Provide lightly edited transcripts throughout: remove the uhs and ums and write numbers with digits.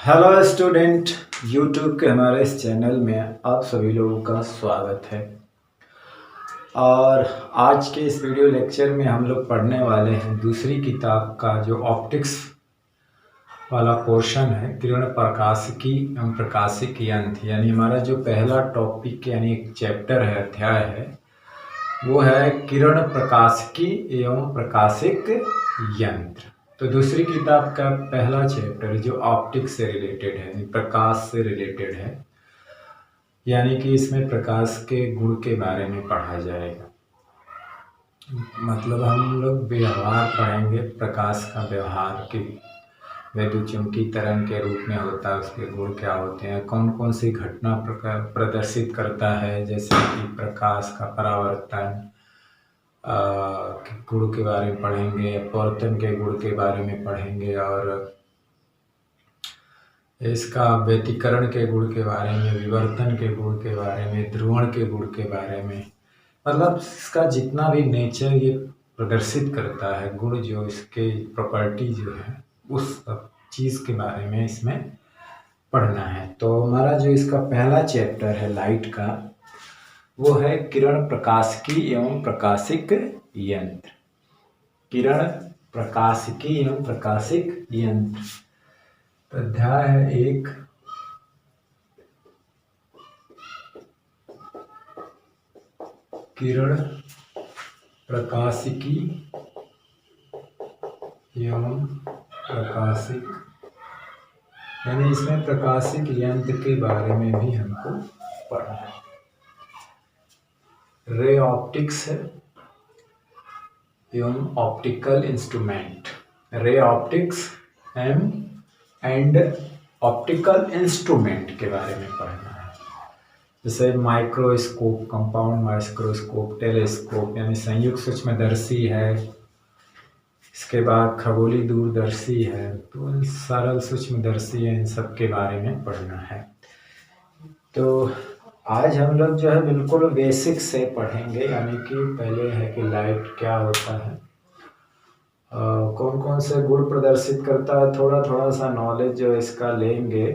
Hello student, YouTube के हमारे इस चैनल में आप सभी लोगों का स्वागत है। और आज के इस वीडियो लेक्चर में हम लोग पढ़ने वाले हैं दूसरी किताब का जो ऑप्टिक्स वाला पोर्शन है, किरण प्रकाशिकी एवं प्रकाशिक यंत्र। यानी हमारा जो पहला टॉपिक यानी एक चैप्टर है, अध्याय है, वो है किरण प्रकाशिकी एवं प्रकाशिक यंत्र। तो दूसरी किताब का पहला चैप्टर जो ऑप्टिक्स से रिलेटेड है, प्रकाश से रिलेटेड है, यानी कि इसमें प्रकाश के गुण के बारे में पढ़ा जाएगा। मतलब हम लोग व्यवहार पढ़ेंगे, प्रकाश का व्यवहार कि वैद्युत चुंबकीय तरंग के रूप में होता है, उसके गुण क्या होते हैं, कौन कौन सी घटना प्रदर्शित करता है, जैसे कि प्रकाश का परावर्तन के गुण के बारे में पढ़ेंगे, अपवर्तन के गुण के बारे में पढ़ेंगे, और इसका व्यतिकरण के गुण के बारे में, विवर्तन के गुण के बारे में, ध्रुवण के गुण के बारे में, मतलब इसका जितना भी नेचर ये प्रदर्शित करता है, गुण जो इसके प्रॉपर्टी जो है, उस चीज़ के बारे में इसमें पढ़ना है। तो हमारा जो इसका पहला चैप्टर है लाइट का, वो है किरण प्रकाशिकी एवं प्रकाशिक यंत्र। किरण प्रकाशिकी एवं प्रकाशिक यंत्र। तो अध्याय है एक, किरण प्रकाशिकी एवं प्रकाशिक, यानी इसमें प्रकाशिक यंत्र के बारे में भी हमको पढ़ना है। रे ऑप्टिक्स एवं optical instrument. Ray optics and optical instrument के बारे में पढ़ना है। जैसे माइक्रोस्कोप, कंपाउंड माइक्रोस्कोप, टेलीस्कोप यानी संयुक्त सूक्ष्मदर्शी है, इसके बाद खगोलीय दूरदर्शी है, तो सरल सूक्ष्मदर्शी है, इन सब के बारे में पढ़ना है। तो आज हम लोग जो है बिल्कुल बेसिक से पढ़ेंगे, यानी कि पहले है कि लाइट क्या होता है, कौन कौन से गुण प्रदर्शित करता है, थोड़ा थोड़ा सा नॉलेज जो इसका लेंगे,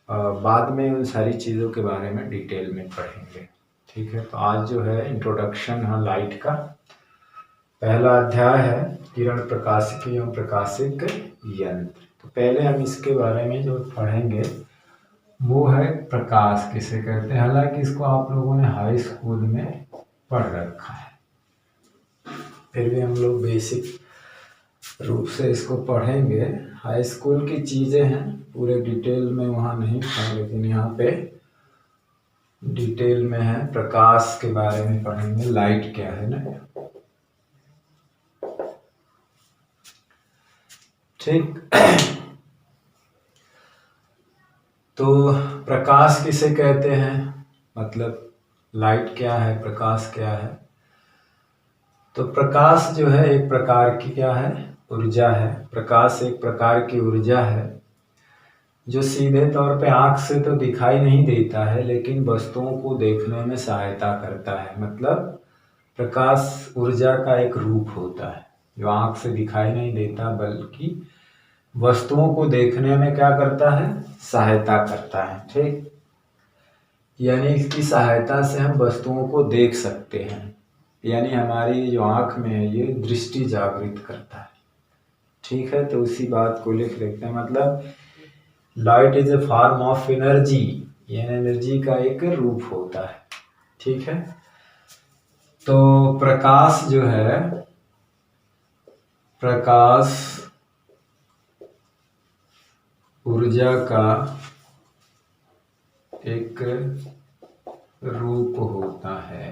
बाद में उन सारी चीज़ों के बारे में डिटेल में पढ़ेंगे। ठीक है, तो आज जो है इंट्रोडक्शन है लाइट का, पहला अध्याय है किरण प्रकाशिकी एवं प्रकाशिक यंत्र। तो पहले हम इसके बारे में जो पढ़ेंगे वो है प्रकाश किसे कहते हैं। हालांकि इसको आप लोगों ने हाई स्कूल में पढ़ रखा है, फिर भी हम लोग बेसिक रूप से इसको पढ़ेंगे। हाई स्कूल की चीज़ें हैं, पूरे डिटेल में वहाँ नहीं था, लेकिन यहाँ पे डिटेल में है। प्रकाश के बारे में पढ़ेंगे, लाइट क्या है ना। ठीक। तो प्रकाश किसे कहते हैं, मतलब लाइट क्या है, प्रकाश क्या है। तो प्रकाश जो है एक प्रकार की क्या है, ऊर्जा है। प्रकाश एक प्रकार की ऊर्जा है जो सीधे तौर पे आंख से तो दिखाई नहीं देता है, लेकिन वस्तुओं को देखने में सहायता करता है। मतलब प्रकाश ऊर्जा का एक रूप होता है जो आंख से दिखाई नहीं देता, बल्कि वस्तुओं को देखने में क्या करता है, सहायता करता है। ठीक, यानी इसकी सहायता से हम वस्तुओं को देख सकते हैं, यानी हमारी जो आंख में है ये दृष्टि जागृत करता है। ठीक है, तो उसी बात को लिख लेते हैं। मतलब light is a form of energy, यह एनर्जी का एक रूप होता है। ठीक है, तो प्रकाश जो है, प्रकाश ऊर्जा का एक रूप होता है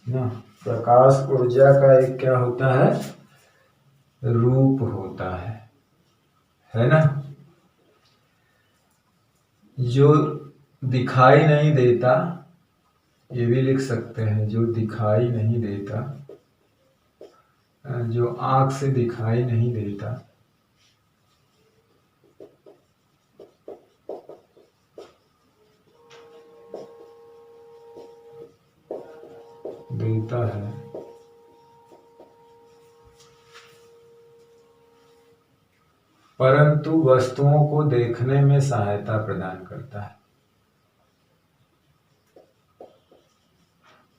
ना। प्रकाश ऊर्जा का एक क्या होता है, रूप होता है ना, जो दिखाई नहीं देता, ये भी लिख सकते हैं, जो दिखाई नहीं देता, जो आंख से दिखाई नहीं देता, देता है, परंतु वस्तुओं को देखने में सहायता प्रदान करता है।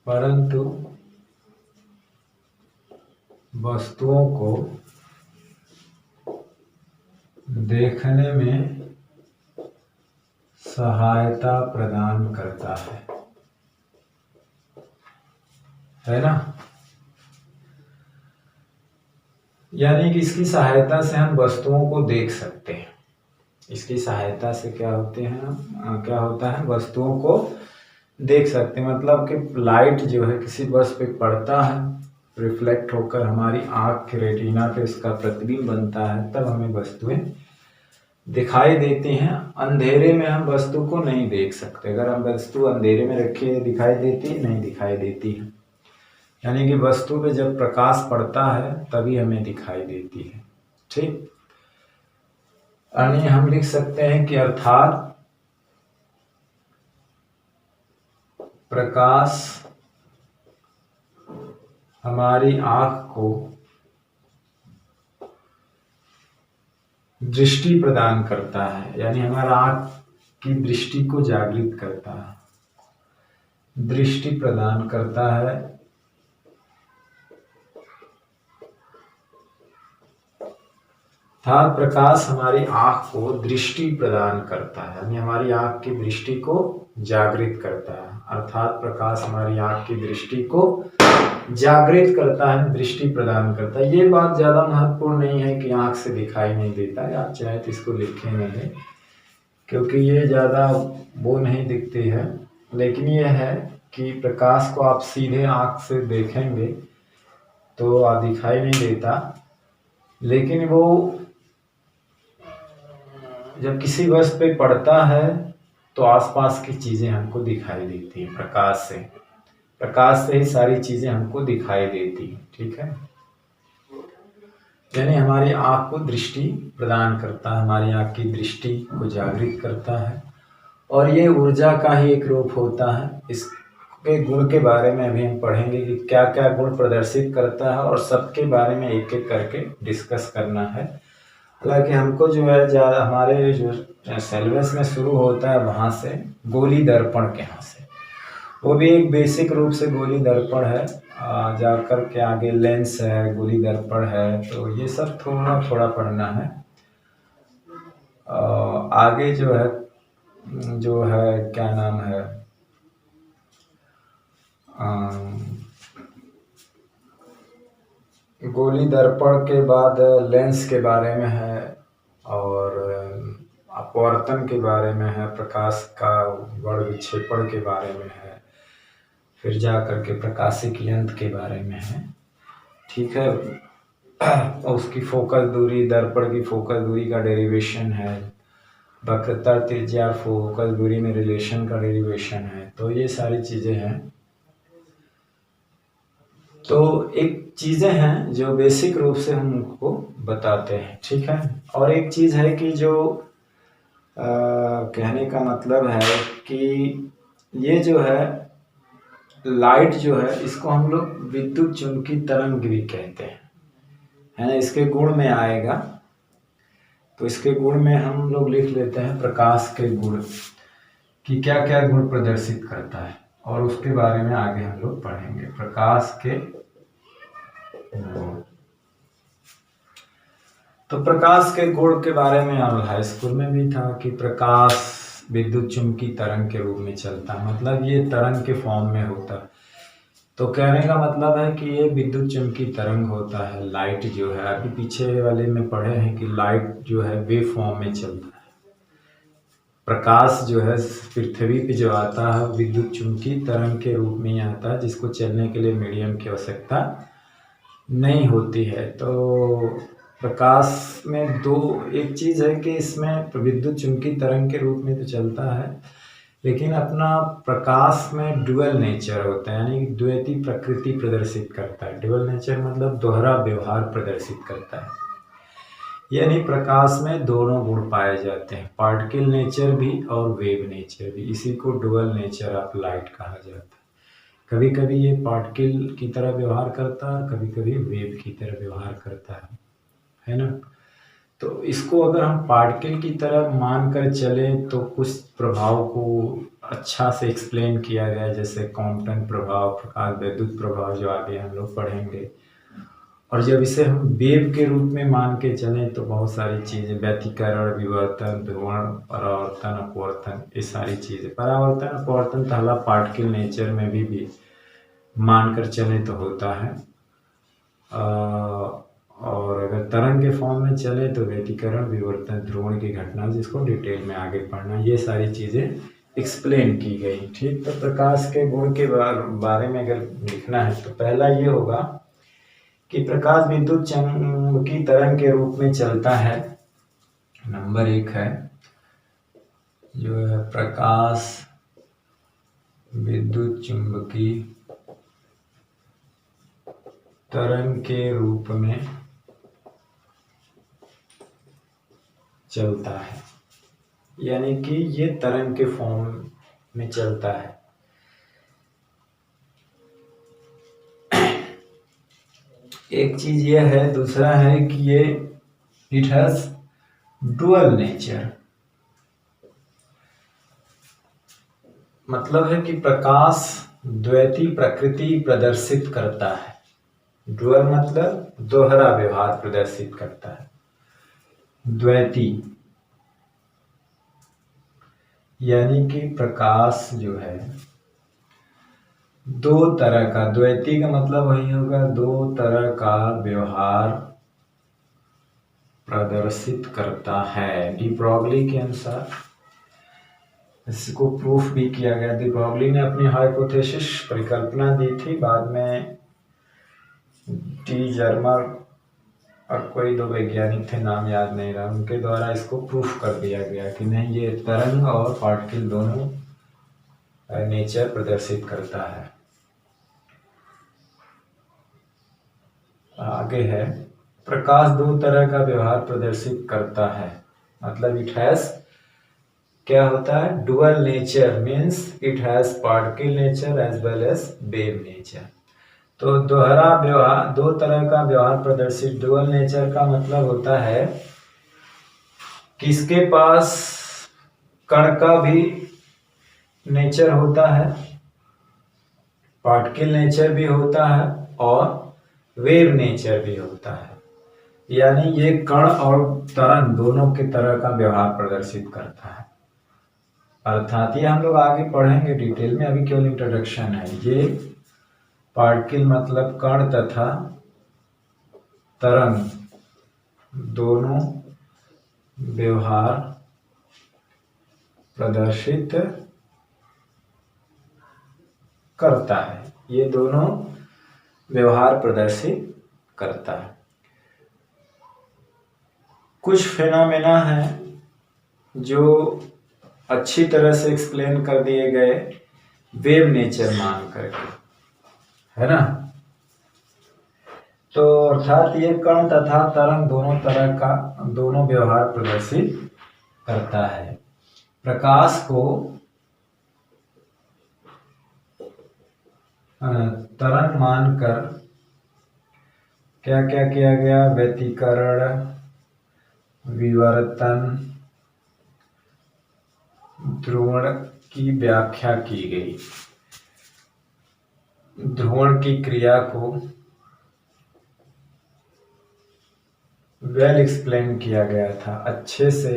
परंतु वस्तुओं को देखने में सहायता प्रदान करता है ना। यानी कि इसकी सहायता से हम वस्तुओं को देख सकते हैं। इसकी सहायता से क्या होता है, वस्तुओं को देख सकते हैं। मतलब कि लाइट जो है किसी वस्तु पे पड़ता है, रिफ्लेक्ट होकर हमारी आँख के रेटिना पे उसका प्रतिबिंब बनता है, तब हमें वस्तुएं दिखाई देती हैं। अंधेरे में हम वस्तु को नहीं देख सकते। अगर हम वस्तु अंधेरे में रखे दिखाई देती है, नहीं दिखाई देती है। यानी कि वस्तु पे जब प्रकाश पड़ता है तभी हमें दिखाई देती है। ठीक, यानी हम लिख सकते हैं कि अर्थात प्रकाश हमारी आँख को दृष्टि प्रदान करता है, यानी हमारा आँख की दृष्टि को जागृत करता है, दृष्टि प्रदान करता है। अर्थात प्रकाश हमारी आँख को दृष्टि प्रदान करता है, यानी हमारी आँख की दृष्टि को जागृत करता है। अर्थात प्रकाश हमारी आँख की दृष्टि को जागृत करता है, दृष्टि प्रदान करता है। ये बात ज़्यादा महत्वपूर्ण नहीं है कि आँख से दिखाई नहीं देता है। आप चाहे तो इसको लिखे नहीं, क्योंकि ये ज़्यादा वो नहीं दिखती है। लेकिन ये है कि प्रकाश को आप सीधे आँख से देखेंगे तो दिखाई नहीं देता, लेकिन वो जब किसी वस्तु पे पड़ता है तो आसपास की चीज़ें हमको दिखाई देती हैं। प्रकाश से ही सारी चीज़ें हमको दिखाई देती हैं। ठीक है, यानी हमारी आँख को दृष्टि प्रदान करता है, हमारी आँख की दृष्टि को जागृत करता है। और ये ऊर्जा का ही एक रूप होता है। इसके गुण के बारे में अभी हम पढ़ेंगे कि क्या क्या गुण प्रदर्शित करता है, और सबके बारे में एक एक करके डिस्कस करना है। हालांकि हमको जो है हमारे जो सिलेबस में शुरू होता है वहाँ से गोली दर्पण के यहाँ से, वो भी एक बेसिक रूप से गोली दर्पण है। जाकर के आगे लेंस है, गोली दर्पण है, तो ये सब थोड़ा थोड़ा पढ़ना है। आगे जो है क्या नाम है, गोली दर्पण के बाद लेंस के बारे में है, और अपवर्तन के बारे में है, प्रकाश का वर्ग विक्षेपण के बारे में है, फिर जा करके प्रकाशिक यंत्र के बारे में है। ठीक है, और उसकी फोकस दूरी, दर्पण की फोकस दूरी का डेरिवेशन है, वक्रता, त्रिज्या, फोकस दूरी में रिलेशन का डेरिवेशन है। तो ये सारी चीज़ें हैं। तो एक चीज़ें हैं जो बेसिक रूप से हम उनको बताते हैं। ठीक है, और एक चीज़ है कि जो कहने का मतलब है कि ये जो है लाइट जो है, इसको हम लोग विद्युत चुंबकीय तरंग भी कहते हैं, है ना। इसके गुण में आएगा, तो इसके गुण में हम लोग लिख लेते हैं प्रकाश के गुण, कि क्या क्या गुण प्रदर्शित करता है, और उसके बारे में आगे हम लोग पढ़ेंगे। प्रकाश के गुण, तो प्रकाश के गुण के बारे में हाई स्कूल में भी था कि प्रकाश विद्युत चुंबकीय तरंग के रूप में चलता है, मतलब ये तरंग के फॉर्म में होता है। तो कहने का मतलब है कि ये विद्युत चुंबकीय तरंग होता है। लाइट जो है, अभी पीछे वाले में पढ़े हैं कि लाइट जो है वेव फॉर्म में चलता है। प्रकाश जो है पृथ्वी पे जो आता है विद्युत चुंबकीय तरंग के रूप में ही आता है, जिसको चलने के लिए मीडियम की आवश्यकता नहीं होती है। तो प्रकाश में एक चीज़ है कि इसमें विद्युत चुंबकीय तरंग के रूप में तो चलता है, लेकिन अपना प्रकाश में डुअल नेचर होता है, यानी द्वैती प्रकृति प्रदर्शित करता है। डुअल नेचर मतलब दोहरा व्यवहार प्रदर्शित करता है, यानी प्रकाश में दोनों गुण पाए जाते हैं, पार्टिकल नेचर भी और वेव नेचर भी। इसी को डुअल नेचर ऑफ लाइट कहा जाता है। कभी कभी ये पार्टिकल की तरह व्यवहार करता है, कभी कभी वेव की तरह व्यवहार करता है ना। तो इसको अगर हम पार्टिकल की तरह मान कर चलें तो कुछ प्रभाव को अच्छा से एक्सप्लेन किया गया है, जैसे कॉम्पटन प्रभाव, प्रकाश वैद्युत प्रभाव, जो आगे हम लोग पढ़ेंगे। और जब इसे हम वेव के रूप में मान के चलें तो बहुत सारी चीज़ें, व्यतिकरण, विवर्तन, ध्रुवण, परावर्तन, अपवर्तन, ये सारी चीज़ें। परावर्तन अपवर्तन तो हालांकि पार्टिकल नेचर में भी मान कर चले तो होता है। और अगर तरंग के फॉर्म में चले तो व्यतिकरण, विवर्तन, ध्रुवण की घटना, जिसको डिटेल में आगे पढ़ना, ये सारी चीज़ें एक्सप्लेन की गई। ठीक, तो प्रकाश के गुण के बारे में अगर लिखना है तो पहला ये होगा कि प्रकाश विद्युत चुम्बकीय तरंग के रूप में चलता है। नंबर 1 है जो है प्रकाश विद्युत चुम्बकीय तरंग के रूप में चलता है, यानी कि ये तरंग के फॉर्म में चलता है। एक चीज ये है, दूसरा है कि ये इट हैज डुअल नेचर, मतलब है कि प्रकाश द्वैती प्रकृति प्रदर्शित करता है। डुअल मतलब दोहरा व्यवहार प्रदर्शित करता है। द्वैती यानी कि प्रकाश जो है दो तरह का, द्वैती का मतलब वही होगा दो तरह का व्यवहार प्रदर्शित करता है। डी ब्रॉगली के अनुसार इसको प्रूफ भी किया गया। डी ब्रॉगली ने अपनी हाइपोथेसिस परिकल्पना दी थी, बाद में टी जर्मर और कोई दो वैज्ञानिक थे, नाम याद नहीं रहा, उनके द्वारा इसको प्रूफ कर दिया गया कि नहीं, ये तरंग और पार्टिकल दोनों नेचर प्रदर्शित करता है। आगे है प्रकाश दो तरह का व्यवहार प्रदर्शित करता है, मतलब इट हैज, क्या होता है, dual nature, means it has particle nature as well as wave nature. तो दोहरा व्यवहार, दो तरह का व्यवहार प्रदर्शित, डुअल नेचर का मतलब होता है कि इसके पास कण का भी नेचर होता है, पार्टिकल नेचर भी होता है और वेव नेचर भी होता है, यानी ये कण और तरंग दोनों के तरह का व्यवहार प्रदर्शित करता है। अर्थात ये हम लोग आगे पढ़ेंगे डिटेल में, अभी केवल इंट्रोडक्शन है। ये पार्टिकल मतलब कण तथा तरंग दोनों व्यवहार प्रदर्शित करता है, ये दोनों व्यवहार प्रदर्शित करता है। कुछ फेनोमेना हैं जो अच्छी तरह से एक्सप्लेन कर दिए गए वेव नेचर मान करके, है ना। तो अर्थात ये कण तथा तरंग दोनों तरह का, दोनों व्यवहार प्रदर्शित करता है। प्रकाश को तरंग मानकर क्या क्या किया गया, व्यतिकरण, विवर्तन, ध्रुवण की व्याख्या की गई। ध्रुवण की क्रिया को वेल एक्सप्लेन किया गया था, अच्छे से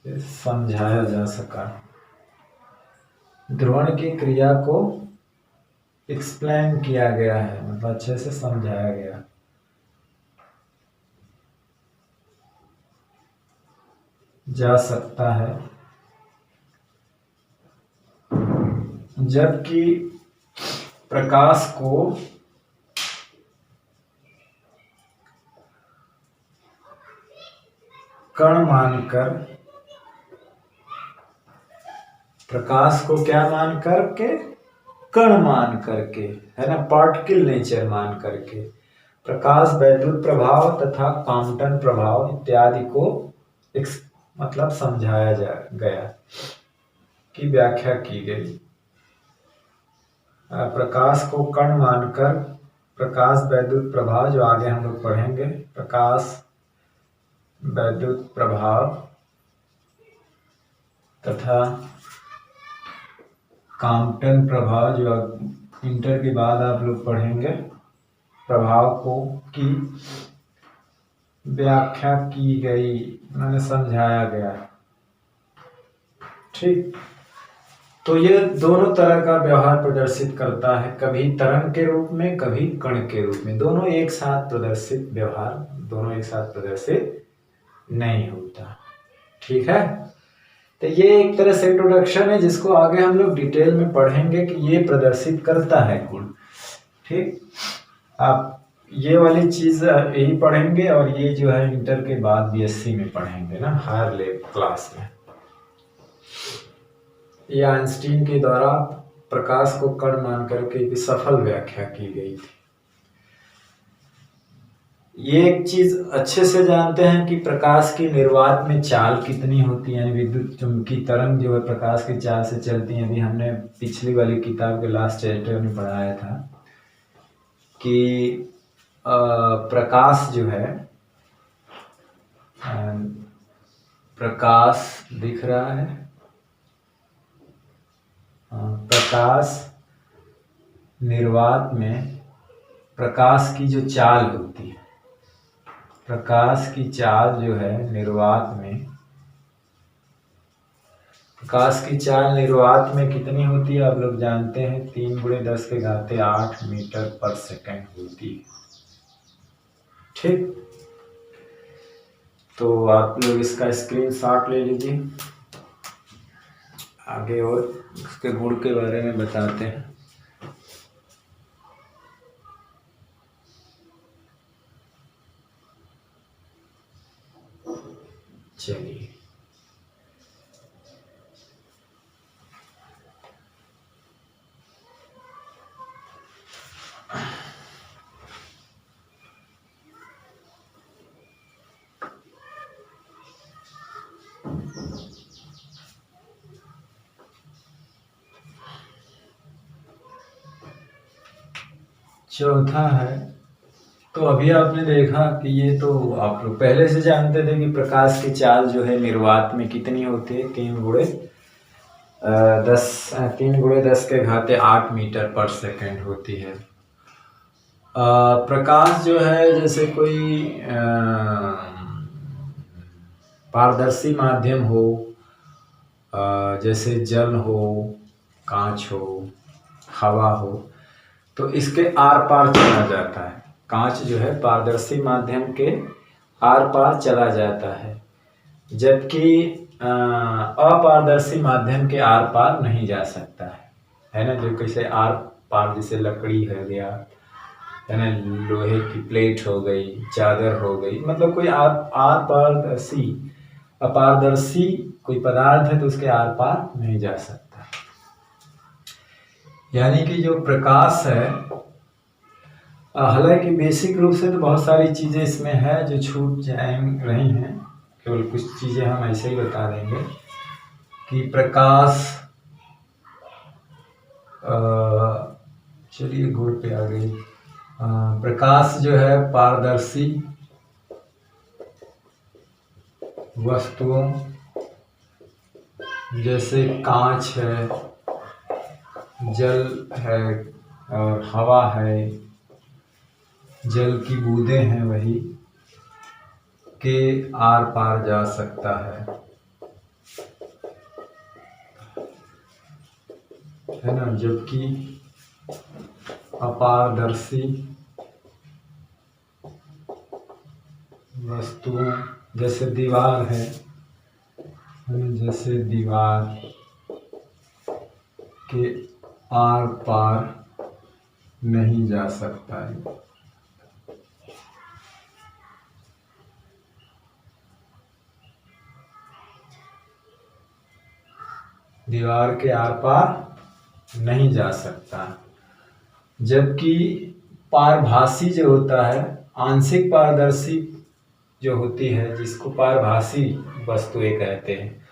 समझाया जा सका। ध्रुवण की क्रिया को एक्सप्लेन किया गया है, मतलब अच्छे से समझाया गया। जा सकता है, जबकि प्रकाश को कण मानकर, प्रकाश को क्या मान करके, कण मान करके, है ना, पार्टिकल नेचर मान करके प्रकाश वैद्युत प्रभाव तथा कॉम्पटन प्रभाव इत्यादि को मतलब समझाया गया, की व्याख्या की गई। प्रकाश को कण मानकर प्रकाश वैद्युत प्रभाव जो आगे हम लोग पढ़ेंगे, प्रकाश वैद्युत प्रभाव तथा कॉम्पटन प्रभाव जो इंटर के बाद आप लोग पढ़ेंगे, प्रभाव को की व्याख्या की गई, मैंने समझाया गया। ठीक, तो ये दोनों तरह का व्यवहार प्रदर्शित करता है, कभी तरंग के रूप में, कभी कण के रूप में। दोनों एक साथ प्रदर्शित व्यवहार, दोनों एक साथ प्रदर्शित नहीं होता। ठीक है, तो ये एक तरह से इंट्रोडक्शन है, जिसको आगे हम लोग डिटेल में पढ़ेंगे कि ये प्रदर्शित करता है गुण। ठीक, आप ये वाली चीज यही पढ़ेंगे, और ये जो है इंटर के बाद बीएससी में पढ़ेंगे ना, हायर लेवल क्लास में। ये आइंस्टीन के द्वारा प्रकाश को कण मान करके एक सफल व्याख्या की गई थी। ये एक चीज अच्छे से जानते हैं कि प्रकाश की निर्वात में चाल कितनी होती है, विद्युत चुंबकीय तरंग जो है प्रकाश की चाल से चलती है। अभी हमने पिछली वाली किताब के लास्ट चैप्टर में पढ़ाया था कि प्रकाश जो है, प्रकाश दिख रहा है, प्रकाश निर्वात में प्रकाश की जो चाल होती है, प्रकाश की चाल जो है निर्वात में, प्रकाश की चाल निर्वात में कितनी होती है आप लोग जानते हैं, 3 × 10⁸ मीटर पर सेकेंड होती है। ठीक, तो आप लोग इसका स्क्रीनशॉट ले लीजिए, आगे और उसके गुण के बारे में बताते हैं। चलिए, चौथा है, तो अभी आपने देखा कि ये तो आप लोग पहले से जानते थे कि प्रकाश की चाल जो है निर्वात में कितनी होती है, 3 × 10⁸ मीटर पर सेकेंड होती है। प्रकाश जो है जैसे कोई पारदर्शी माध्यम हो, जैसे जल हो, कांच हो, हवा हो, तो इसके आर पार चला जाता है। कांच जो है पारदर्शी माध्यम के आर पार चला जाता है, जबकि अपारदर्शी माध्यम के आर पार नहीं जा सकता है ना। जो कैसे आर पार, जैसे लकड़ी है गया, है ना, लोहे की प्लेट हो गई, चादर हो गई, मतलब कोई आर पारदर्शी, अपारदर्शी कोई पदार्थ है तो उसके आर पार नहीं जा सकता। यानी कि जो प्रकाश है, हालांकि बेसिक रूप से तो बहुत सारी चीज़ें इसमें है जो छूट रही हैं, केवल कुछ चीज़ें हम ऐसे ही बता देंगे कि प्रकाश, चलिए गुण पे आ गई। प्रकाश जो है पारदर्शी वस्तुओं जैसे कांच है, जल है और हवा है, जल की बूंदें हैं, वही के आर पार जा सकता है ना। जबकि अपारदर्शी वस्तुओं जैसे दीवार है, जैसे दीवार के आर पार नहीं जा सकता है। दीवार के आर पार नहीं जा सकता, जबकि पारभासी जो होता है, आंशिक पारदर्शी जो होती है, जिसको पारभासी वस्तुएं कहते हैं,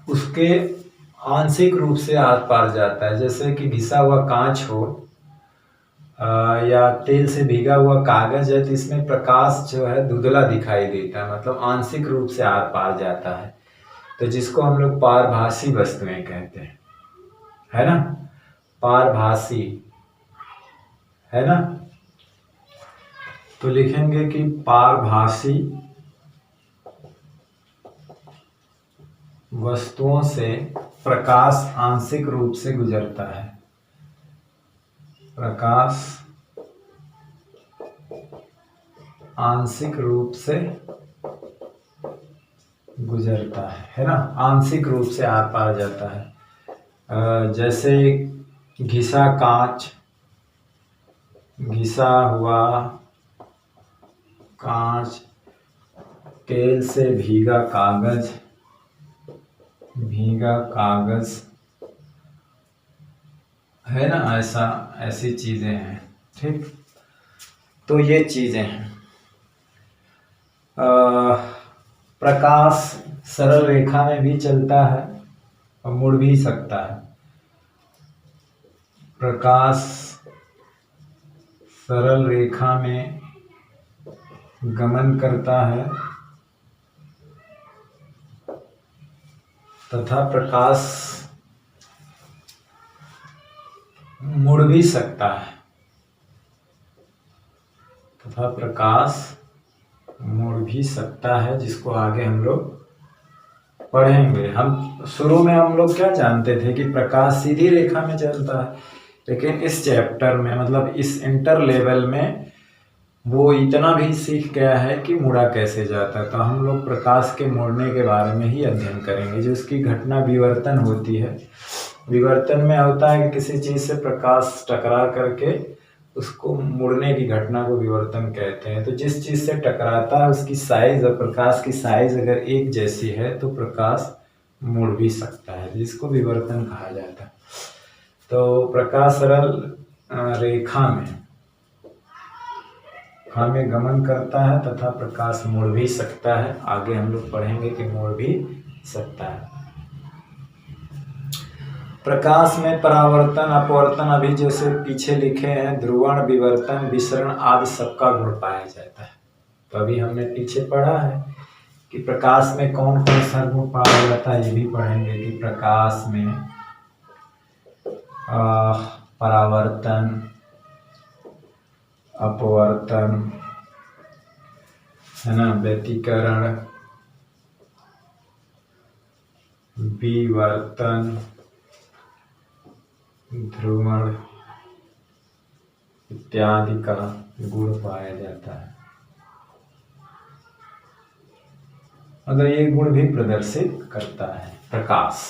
उसके आंशिक रूप से आर पार जाता है। जैसे कि घिसा हुआ कांच हो, या तेल से भीगा हुआ कागज है तो इसमें प्रकाश जो है धुंधला दिखाई देता है, मतलब आंशिक रूप से आर पार जाता है, तो जिसको हम लोग पारभासी वस्तुएं कहते हैं, है ना, पारभासी, है ना। तो लिखेंगे कि पारभासी वस्तुओं से प्रकाश आंशिक रूप से गुजरता है, प्रकाश आंशिक रूप से गुजरता है ना, आंशिक रूप से आर पार जाता है। जैसे घिसा कांच, घिसा हुआ कांच, तेल से भीगा कागज, भीगा कागज, है ना, ऐसा ऐसी चीजें हैं, ठीक। तो ये चीजें हैं। प्रकाश सरल रेखा में भी चलता है और मुड़ भी सकता है। प्रकाश सरल रेखा में गमन करता है तथा प्रकाश मुड़ भी सकता है, तथा प्रकाश मुड़ भी सकता है, जिसको आगे हम लोग पढ़ेंगे। हम शुरू में हम लोग क्या जानते थे कि प्रकाश सीधी रेखा में चलता है, लेकिन इस चैप्टर में मतलब इस इंटर लेवल में वो इतना भी सीख गया है कि मुड़ा कैसे जाता है। तो हम लोग प्रकाश के मुड़ने के बारे में ही अध्ययन करेंगे। जो उसकी घटना विवर्तन होती है, विवर्तन में होता है कि किसी चीज से प्रकाश टकरा करके उसको मुड़ने की घटना को विवर्तन कहते हैं। तो जिस चीज से टकराता है उसकी साइज और प्रकाश की साइज अगर एक जैसी है तो प्रकाश मुड़ भी सकता है, जिसको विवर्तन कहा जाता है। तो प्रकाश सरल रेखा में गमन करता है तथा प्रकाश मुड़ भी सकता है। आगे हम लोग पढ़ेंगे कि मुड़ भी सकता है। प्रकाश में परावर्तन, अपवर्तन, अभी जैसे पीछे लिखे हैं, ध्रुवण, विवर्तन, विसरण आदि सबका गुण पाया जाता है। तो अभी हमने पीछे पढ़ा है कि प्रकाश में कौन कौन सा गुण पाया जाता है, ये भी पढ़ेंगे कि प्रकाश में परावर्तन, अपवर्तन, है ना, व्यतिकरण, विवर्तन, ध्रुवण इत्यादि का गुण पाया जाता है। मतलब ये गुण भी प्रदर्शित करता है प्रकाश,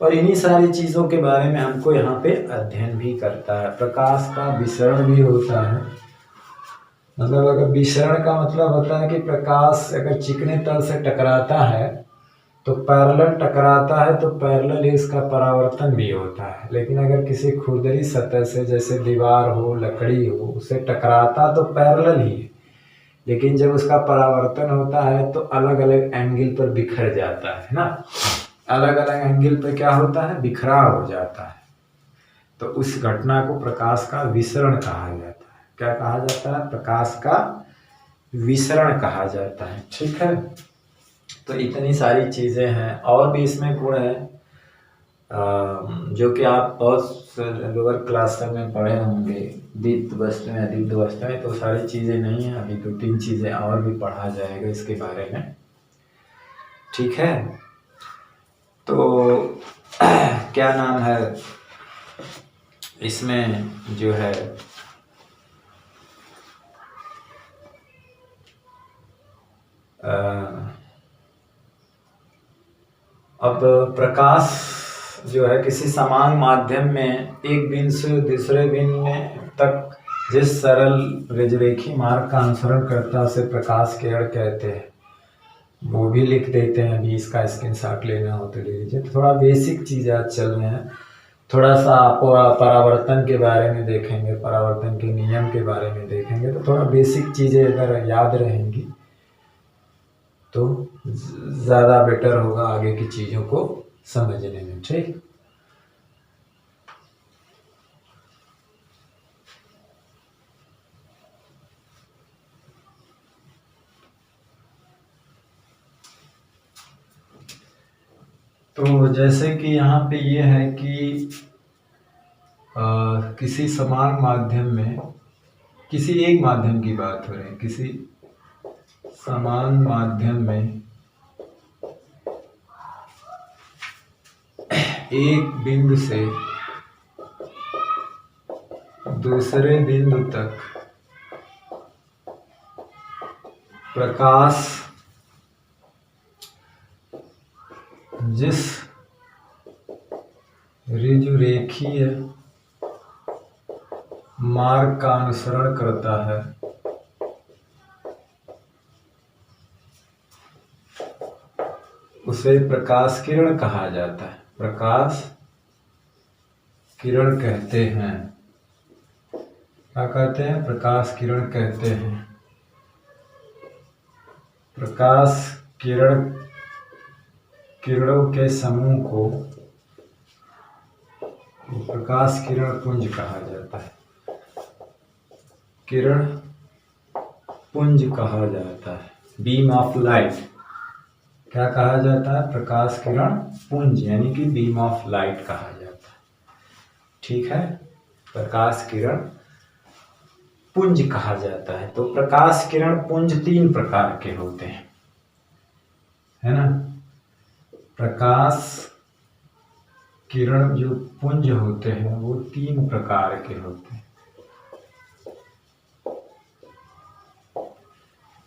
और इन्हीं सारी चीजों के बारे में हमको यहाँ पे अध्ययन भी करता है। प्रकाश का विसरण भी होता है, मतलब अगर विसरण का मतलब होता है कि प्रकाश अगर चिकने तल से टकराता है तो पैरेलल टकराता है, तो पैरेलल ही इसका परावर्तन भी होता है। लेकिन अगर किसी खुरदरी सतह से, जैसे दीवार हो, लकड़ी हो, उसे टकराता तो पैरेलल ही है, लेकिन जब उसका परावर्तन होता है तो अलग अलग एंगल पर बिखर जाता है ना, अलग अलग एंगल पर क्या होता है, बिखराव हो जाता है। तो उस घटना को प्रकाश का विसरण कहा जाता है। क्या कहा जाता है? प्रकाश का विसरण कहा जाता है, ठीक है। तो इतनी सारी चीजें हैं, और भी इसमें गुण है जो कि आप बहुत लोअर क्लास में पढ़े होंगे, दीप्त वस्तुएं, अदीप्त वस्तुएं, तो सारी चीजें नहीं है। अभी 2-3 चीजें और भी पढ़ा जाएगा इसके बारे में, ठीक है। तो क्या नाम है, इसमें जो है अब प्रकाश जो है किसी समान माध्यम में एक बिंदु से दूसरे बिंदु तक जिस सरल रेखी मार्ग का अनुसरण करता है उसे प्रकाश किरण कहते हैं। वो भी लिख देते हैं, अभी इसका स्क्रीनशॉट लेना हो तो ले लीजिए। तो थोड़ा बेसिक चीज़ आज चल रहे हैं, थोड़ा सा परावर्तन के बारे में देखेंगे, परावर्तन के नियम के बारे में देखेंगे। तो थोड़ा बेसिक चीज़ें अगर याद रहेंगी तो ज़्यादा बेटर होगा आगे की चीज़ों को समझने में, ठीक। तो जैसे कि यहाँ पे ये है कि किसी समान माध्यम में, किसी एक माध्यम की बात हो रही है, किसी समान माध्यम में एक बिंदु से दूसरे बिंदु तक प्रकाश जिस ऋजुरेखीय मार्ग का अनुसरण करता है उसे प्रकाश किरण कहा जाता है। प्रकाश किरण कहते हैं। क्या कहते हैं? प्रकाश किरण कहते हैं। प्रकाश किरणों के समूह को प्रकाश किरण पुंज कहा जाता है। किरण पुंज कहा जाता है। बीम ऑफ लाइट क्या कहा जाता है? प्रकाश किरण पुंज, यानी कि बीम ऑफ लाइट कहा जाता है। ठीक है, प्रकाश किरण पुंज कहा जाता है। तो प्रकाश किरण पुंज 3 प्रकार के होते हैं, है ना। प्रकाश किरण जो पुंज होते हैं वो 3 प्रकार के होते हैं,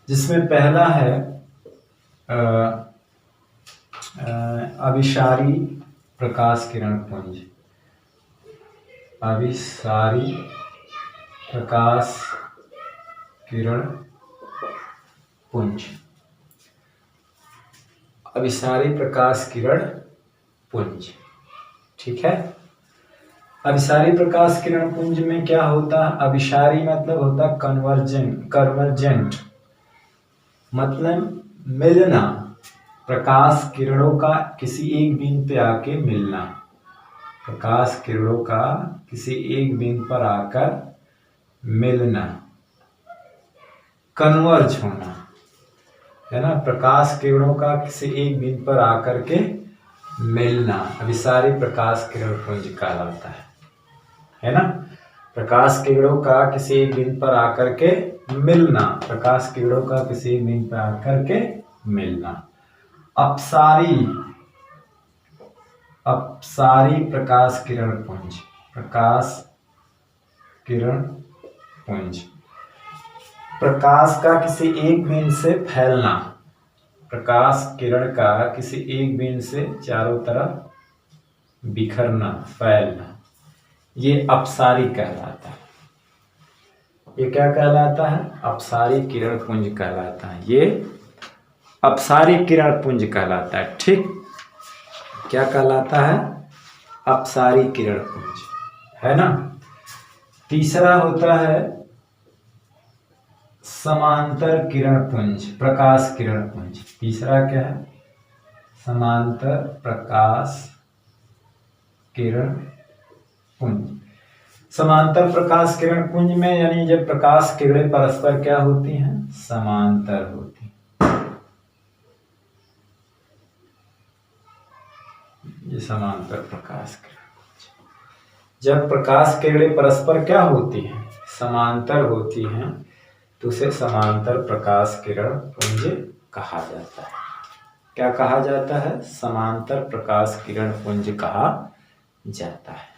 जिसमें पहला है अभिसारी प्रकाश किरण पुंज। अभिसारी प्रकाश किरण पुंज। अभिसारी प्रकाश किरण पुंज, ठीक है। अभिसारी प्रकाश किरण पुंज में क्या होता है? अभिसारी मतलब होता कन्वर्जेंट मतलब मिलना, प्रकाश किरणों का किसी एक बिंदु पे आके मिलना। प्रकाश किरणों का किसी एक बिंदु पर आकर मिलना, कन्वर्ज होना, है ना। प्रकाश किरणों का किसी एक बिंदु पर आकर के मिलना अभिसारी प्रकाश किरण पुंज कहलाता है ना। प्रकाश किरणों का किसी एक बिंदु पर आकर के मिलना, प्रकाश किरणों का किसी एक बिंदु पर आकर के मिलना। अपसारी प्रकाश किरण पुंज। प्रकाश किरण पुंज, प्रकाश का किसी एक बिंदु से फैलना, प्रकाश किरण का किसी एक बिंदु से चारों तरफ बिखरना, फैलना, ये अपसारी कहलाता है। ये क्या कहलाता है? अपसारी किरण पुंज कहलाता है। ये अपसारी किरण पुंज कहलाता है। ठीक, क्या कहलाता है? अपसारी किरण पुंज, है ना। तीसरा होता है समांतर किरण पुंज, प्रकाश किरण पुंज। तीसरा क्या है? समांतर प्रकाश किरण पुंज। समांतर प्रकाश किरण पुंज में यानी जब प्रकाश किरणें परस्पर क्या होती हैं? समांतर होती। ये समांतर प्रकाश किरण पुंज। जब प्रकाश किरणें परस्पर क्या होती हैं? समांतर होती हैं, तो उसे समांतर प्रकाश किरण पुंज कहा जाता है। क्या कहा जाता है? समांतर प्रकाश किरण पुंज कहा जाता है।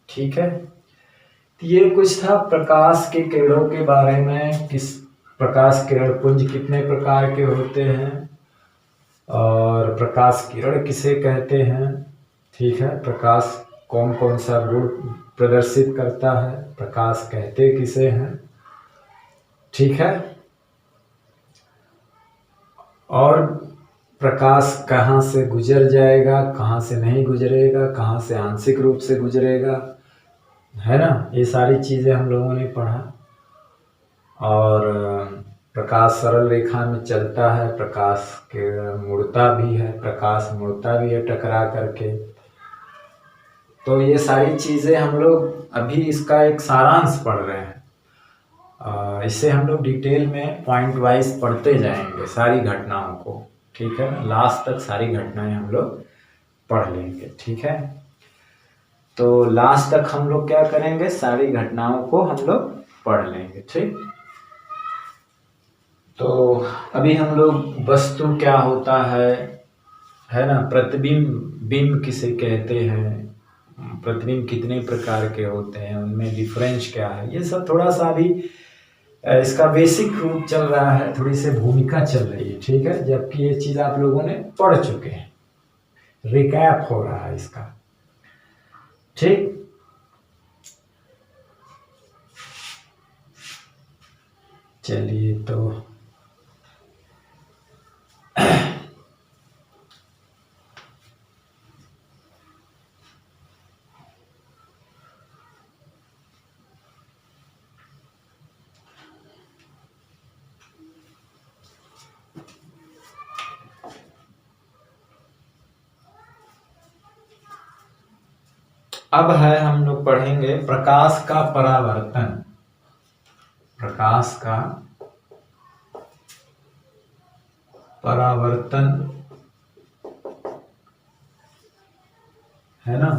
ठीक है, तो ये कुछ था प्रकाश के किरणों के बारे में। किस प्रकाश किरण पुंज कितने प्रकार के होते हैं और प्रकाश किरण किसे कहते हैं। ठीक है, प्रकाश कौन कौन सा गुण प्रदर्शित करता है, प्रकाश कहते किसे हैं। ठीक है, और प्रकाश कहाँ से गुजर जाएगा, कहाँ से नहीं गुजरेगा, कहाँ से आंशिक रूप से गुजरेगा, है ना। ये सारी चीज़ें हम लोगों ने पढ़ा। और प्रकाश सरल रेखा में चलता है, प्रकाश के मुड़ता भी है, प्रकाश मुड़ता भी है टकरा करके। तो ये सारी चीज़ें हम लोग अभी इसका एक सारांश पढ़ रहे हैं। इससे हम लोग डिटेल में पॉइंट वाइज पढ़ते जाएंगे सारी घटनाओं को। ठीक है ना, लास्ट तक सारी घटनाएं हम लोग पढ़ लेंगे, ठीक है। तो लास्ट तक हम लोग क्या करेंगे, सारी घटनाओं को हम लोग पढ़ लेंगे, ठीक। तो अभी हम लोग वस्तु क्या होता है ना, प्रतिबिंब, बिंब किसे कहते हैं, प्रतिबिंब कितने प्रकार के होते हैं, उनमें डिफरेंस क्या है, ये सब थोड़ा सा अभी इसका बेसिक रूप चल रहा है, थोड़ी सी भूमिका चल रही है, ठीक है। जबकि ये चीज आप लोगों ने पढ़ चुके हैं, रिकैप हो रहा है इसका, ठीक। चलिए, तो अब है, हम लोग पढ़ेंगे प्रकाश का परावर्तन। प्रकाश का परावर्तन, है ना।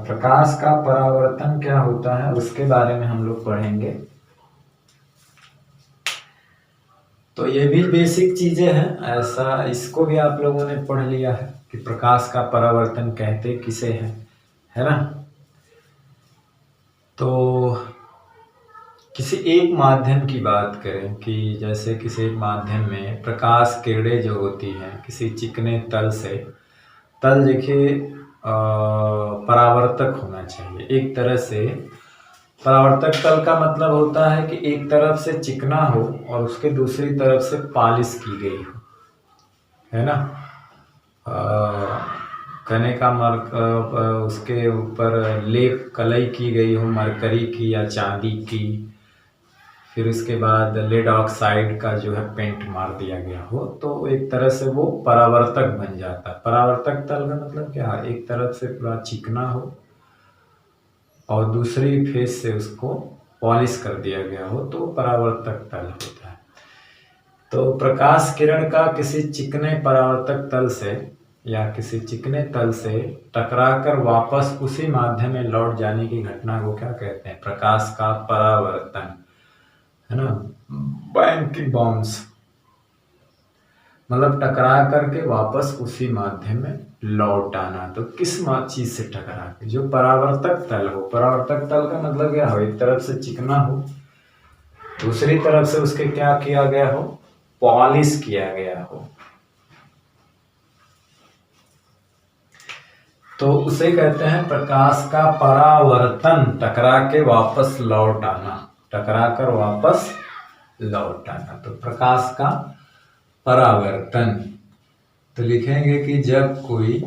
प्रकाश का परावर्तन क्या होता है उसके बारे में हम लोग पढ़ेंगे। तो ये भी बेसिक चीजें हैं, ऐसा इसको भी आप लोगों ने पढ़ लिया है कि प्रकाश का परावर्तन कहते किसे हैं, है ना। तो किसी एक माध्यम की बात करें कि जैसे किसी एक माध्यम में प्रकाश किरणें जो होती हैं किसी चिकने तल से, तल देखिए परावर्तक होना चाहिए एक तरह से। परावर्तक तल का मतलब होता है कि एक तरफ से चिकना हो और उसके दूसरी तरफ से पॉलिश की गई हो, है ना। कहने का उसके ऊपर लेप कलई की गई हो मरकरी की या चांदी की, फिर उसके बाद लेड ऑक्साइड का जो है पेंट मार दिया गया हो, तो एक तरह से वो परावर्तक बन जाता है। परावर्तक तल का मतलब क्या है, एक तरफ से पूरा चिकना हो और दूसरी फेस से उसको पॉलिश कर दिया गया हो, तो परावर्तक तल होता है। तो प्रकाश किरण का किसी चिकने परावर्तक तल से या किसी चिकने तल से टकराकर वापस उसी माध्यम में लौट जाने की घटना को क्या कहते हैं, प्रकाश का परावर्तन, है ना। बैंकिंग बाउंस मतलब टकरा करके वापस उसी माध्यम में लौट आना। तो किस चीज से टकरा के, जो परावर्तक तल हो। परावर्तक तल का मतलब क्या हो, एक तरफ से चिकना हो, दूसरी तरफ से उसके क्या किया गया हो, पॉलिश किया गया हो, तो उसे कहते हैं प्रकाश का परावर्तन। टकरा के वापस लौट आना, टकरा कर वापस लौट आना, तो प्रकाश का परावर्तन। तो लिखेंगे कि जब कोई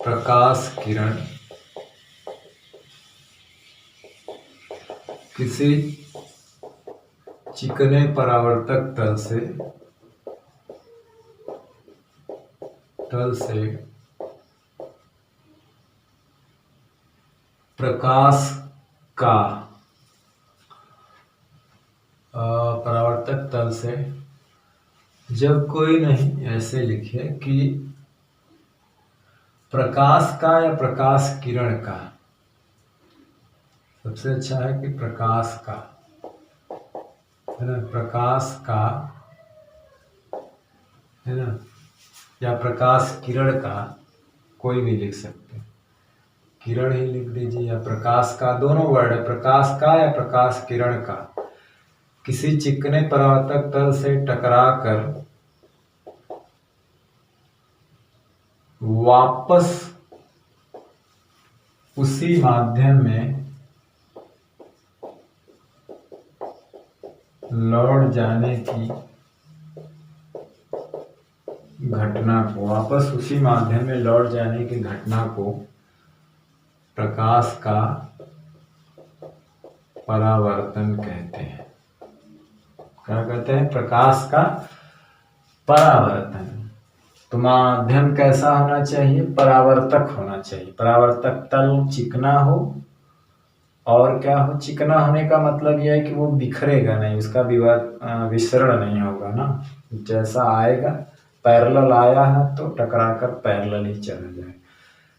प्रकाश किरण किसी चिकने परावर्तक तल से प्रकाश का परावर्तक तल से, जब कोई नहीं, ऐसे लिखे कि प्रकाश का या प्रकाश किरण का, सबसे अच्छा है कि प्रकाश का, है ना, प्रकाश का, है ना, या प्रकाश किरण का, कोई भी लिख सकते हैं, किरण ही लिख दीजिए या प्रकाश का, दोनों वर्ड है, प्रकाश का या प्रकाश किरण का किसी चिकने परावर्तक तल से टकराकर वापस उसी माध्यम में लौट जाने की घटना को, वापस उसी माध्यम में लौट जाने की घटना को प्रकाश का परावर्तन कहते हैं। क्या कहते हैं, प्रकाश का परावर्तन। तो माध्यम कैसा होना चाहिए, परावर्तक होना चाहिए। परावर्तक तल चिकना हो, और क्या हो, चिकना होने का मतलब यह है कि वो बिखरेगा नहीं, उसका विसरण नहीं होगा ना, जैसा आएगा पैरेलल आया है तो टकराकर पैरेलल ही चला जाए,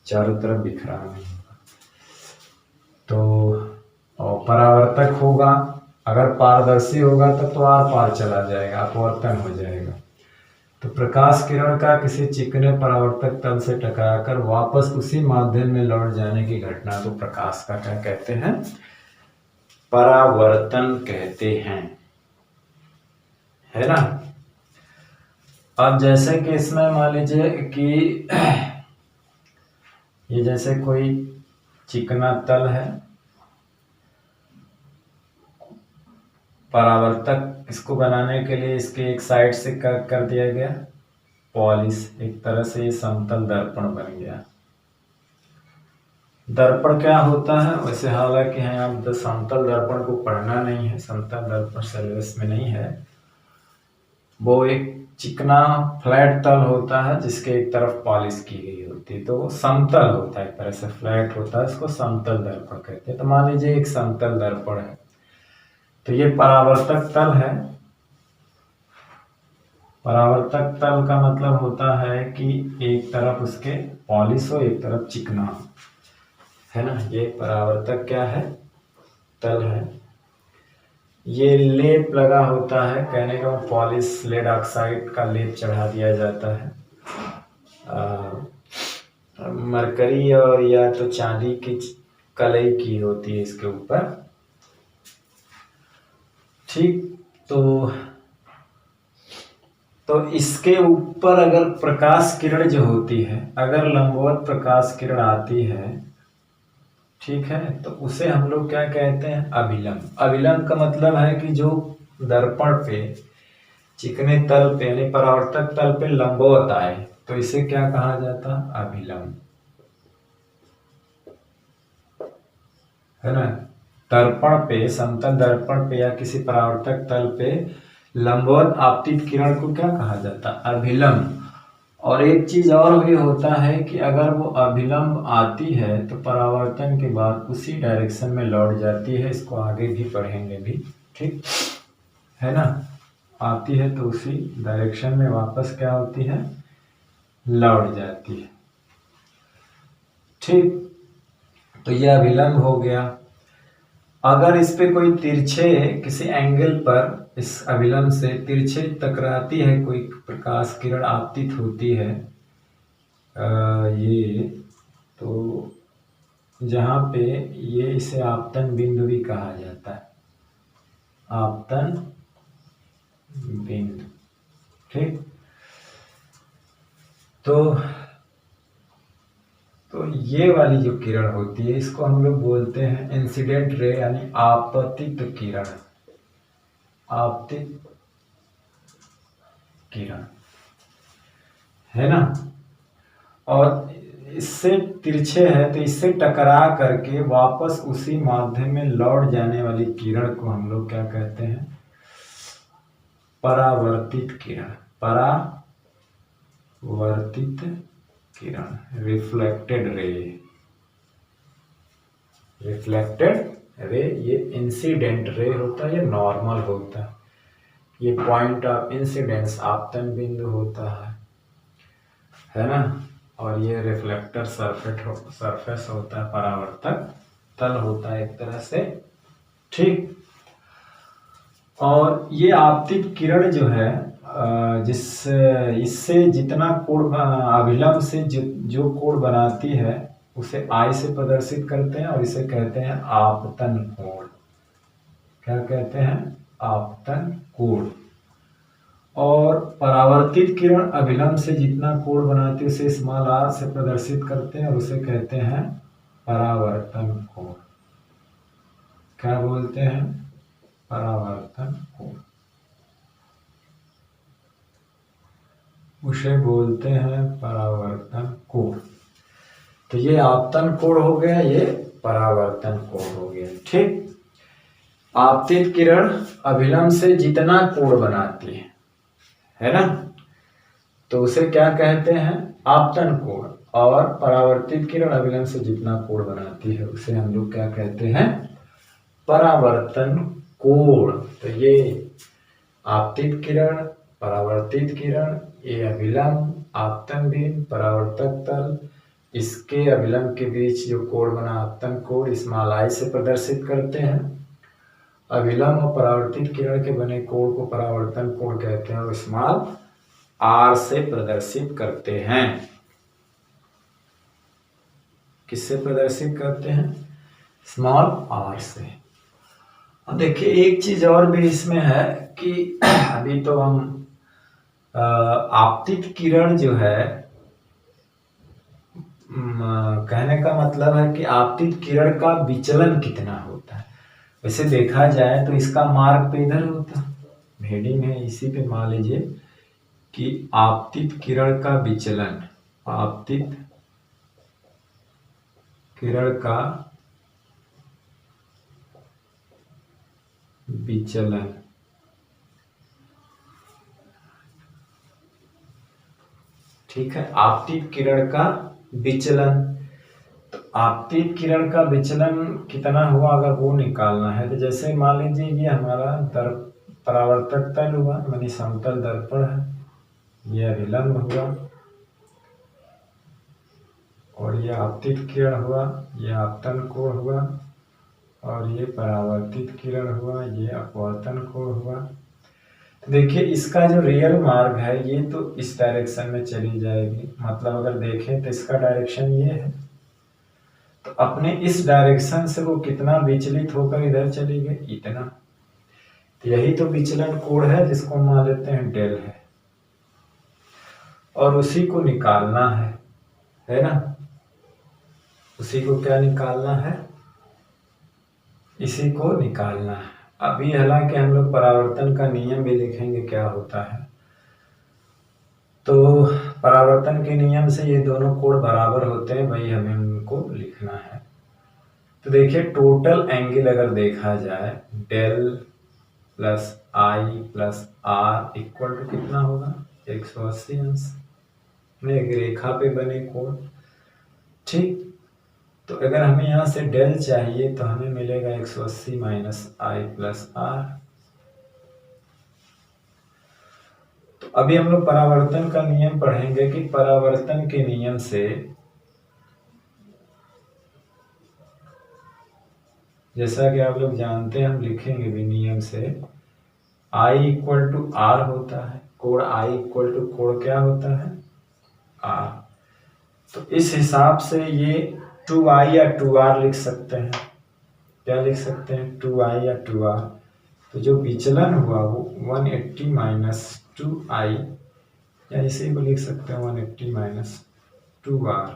चारों तरफ बिखरा नहीं होगा। तो और परावर्तक होगा, अगर पारदर्शी होगा तो आर पार चला जाएगा, अपवर्तन हो जाएगा। तो प्रकाश किरण का किसी चिकने परावर्तक तल से टकराकर वापस उसी माध्यम में लौट जाने की घटना को प्रकाश का क्या कहते हैं? परावर्तन कहते हैं, है ना। अब जैसे कि इसमें मान लीजिए कि ये जैसे कोई चिकना तल है, परावर्तक इसको बनाने के लिए इसके एक साइड से कर दिया गया पॉलिश, एक तरह से ये समतल दर्पण बन गया। दर्पण क्या होता है वैसे, हालांकि है आप समतल दर्पण को पढ़ना नहीं है, समतल दर्पण सिलेबस में नहीं है। वो एक चिकना फ्लैट तल होता है जिसके एक तरफ पॉलिश की गई होती है, तो वो समतल होता है, एक तरह से फ्लैट होता है, इसको समतल दर्पण कहते हैं। तो मान लीजिए एक समतल दर्पण है, तो ये परावर्तक तल है। परावर्तक तल का मतलब होता है कि एक तरफ उसके पॉलिश हो, एक तरफ चिकना हो, है ना। ये परावर्तक क्या है? तल है। ये लेप लगा होता है, कहने का पॉलिश लेड ऑक्साइड का लेप चढ़ा दिया जाता है, मरकरी और या तो चांदी की कलई की होती है इसके ऊपर, ठीक। तो इसके ऊपर अगर प्रकाश किरण जो होती है, अगर लंबवत प्रकाश किरण आती है, ठीक है, तो उसे हम लोग क्या कहते हैं? अभिलंब। अभिलंब का मतलब है कि जो दर्पण पे चिकने तल पे यानी परावर्तक तल पे लंबवत आए, तो इसे क्या कहा जाता? अभिलंब, है ना। दर्पण पे, समतल दर्पण पे या किसी परावर्तक तल पे लंबवत आपतित किरण को क्या कहा जाता? अभिलंब। और एक चीज और भी होता है कि अगर वो अभिलंब आती है तो परावर्तन के बाद उसी डायरेक्शन में लौट जाती है, इसको आगे भी पढ़ेंगे भी, ठीक है ना। आती है तो उसी डायरेक्शन में वापस क्या होती है? लौट जाती है, ठीक। तो यह अभिलंब हो गया। अगर इस पे कोई तिरछे किसी एंगल पर इस अभिलंब से तिरछे टकराती है, कोई प्रकाश किरण आपतित होती है, ये तो जहाँ पे ये इसे आपतन बिंदु भी कहा जाता है, आपतन बिंदु, ठीक। तो ये वाली जो किरण होती है इसको हम लोग बोलते हैं इंसिडेंट रे, यानी आपतित किरण, आपतित किरण, है ना। और इससे तिरछे है तो इससे टकरा करके वापस उसी माध्यम में लौट जाने वाली किरण को हम लोग क्या कहते हैं? परावर्तित किरण, परावर्तित किरण, रिफ्लेक्टेड रे, रिफ्लेक्टेड रे। ये इंसिडेंट रे होता है, ये नॉर्मल होता है, ये पॉइंट ऑफ इंसिडेंस आपतन बिंदु होता है ना। और ये रिफ्लेक्टर सरफेस होता है, परावर्तक तल होता है एक तरह से, ठीक। और ये आपतित किरण जो है इससे जितना कोण अभिलंब से जो कोण बनाती है उसे आई से प्रदर्शित करते हैं और इसे कहते हैं आपतन कोण। क्या कहते हैं? आपतन कोण। और परावर्तित किरण अभिलंब से जितना कोण बनाती है उसे स्मॉल आर से प्रदर्शित करते हैं और उसे कहते हैं परावर्तन कोण। क्या बोलते हैं? परावर्तन कोण, उसे बोलते हैं परावर्तन कोण। तो ये आपतन कोण हो गया, ये परावर्तन कोण हो गया, ठीक। आपतित किरण अभिलंब से जितना कोण बनाती है ना, तो उसे क्या कहते हैं? आपतन कोण। और परावर्तित किरण अभिलंब से जितना कोण बनाती है उसे हम लोग क्या कहते हैं? परावर्तन कोण। तो ये आपतित किरण, परावर्तित किरण, ये अभिलंब, आपतन बीम, परावर्तक तल, इसके अभिलंब के बीच जो कोण बना आपतन कोण, स्मॉल आई से प्रदर्शित करते हैं। अभिलंब और परावर्तित किरण के बने कोण को परावर्तन कोण कहते हैं और स्मॉल आर से प्रदर्शित करते हैं। किससे प्रदर्शित करते हैं? स्मॉल आर से। अब देखिए एक चीज और भी इसमें है कि अभी तो हम आपतित किरण जो है, कहने का मतलब है कि आपतित किरण का विचलन कितना होता है। वैसे देखा जाए तो इसका मार्ग तो इधर होता है, हेडिंग है इसी पे मान लीजिए कि आपतित किरण का विचलन, आपतित किरण का विचलन, ठीक है, आपतित किरण का विचलन। तो आपतित किरण का विचलन कितना हुआ अगर वो निकालना है तो जैसे मान लीजिए ये हमारा परावर्तक तल हुआ, मानी समतल दर्पण है, ये अभिलंब हुआ और ये आपतित किरण हुआ, ये आपतन कोण हुआ और ये परावर्तित किरण हुआ, ये अपवर्तन कोण हुआ। तो देखिए इसका जो रियल मार्ग है ये तो इस डायरेक्शन में चली जाएगी, मतलब अगर देखें तो इसका डायरेक्शन ये है, तो अपने इस डायरेक्शन से वो कितना विचलित होकर इधर चली गई, इतना। तो यही तो विचलन कोण है जिसको मान लेते हैं डेल है, और उसी को निकालना है ना। उसी को क्या निकालना है? इसी को निकालना है। अभी हालांकि हम लोग परावर्तन का नियम भी लिखेंगे क्या होता है। तो परावर्तन के नियम से ये दोनों कोण बराबर होते हैं, वही हमें उनको लिखना है। तो देखिए टोटल एंगल अगर देखा जाए, del plus I plus R equal to कितना होगा? 180 अंश। एक रेखा पे बने कोण, ठीक। तो अगर हमें यहाँ से डेल चाहिए तो हमें मिलेगा 180 माइनस आई प्लस आर। तो अभी हम लोग परावर्तन का नियम पढ़ेंगे कि परावर्तन के नियम से जैसा कि आप लोग जानते हैं, हम लिखेंगे भी नियम से, आई इक्वल टू आर होता है, कोण आई इक्वल टू कोण क्या होता है? आर। तो इस हिसाब से ये 2i या 2r लिख सकते हैं। क्या लिख सकते हैं? 2i या 2r। तो जो विचलन हुआ वो 180 माइनस 2i, या इसी को लिख सकते हैं 180 माइनस 2r,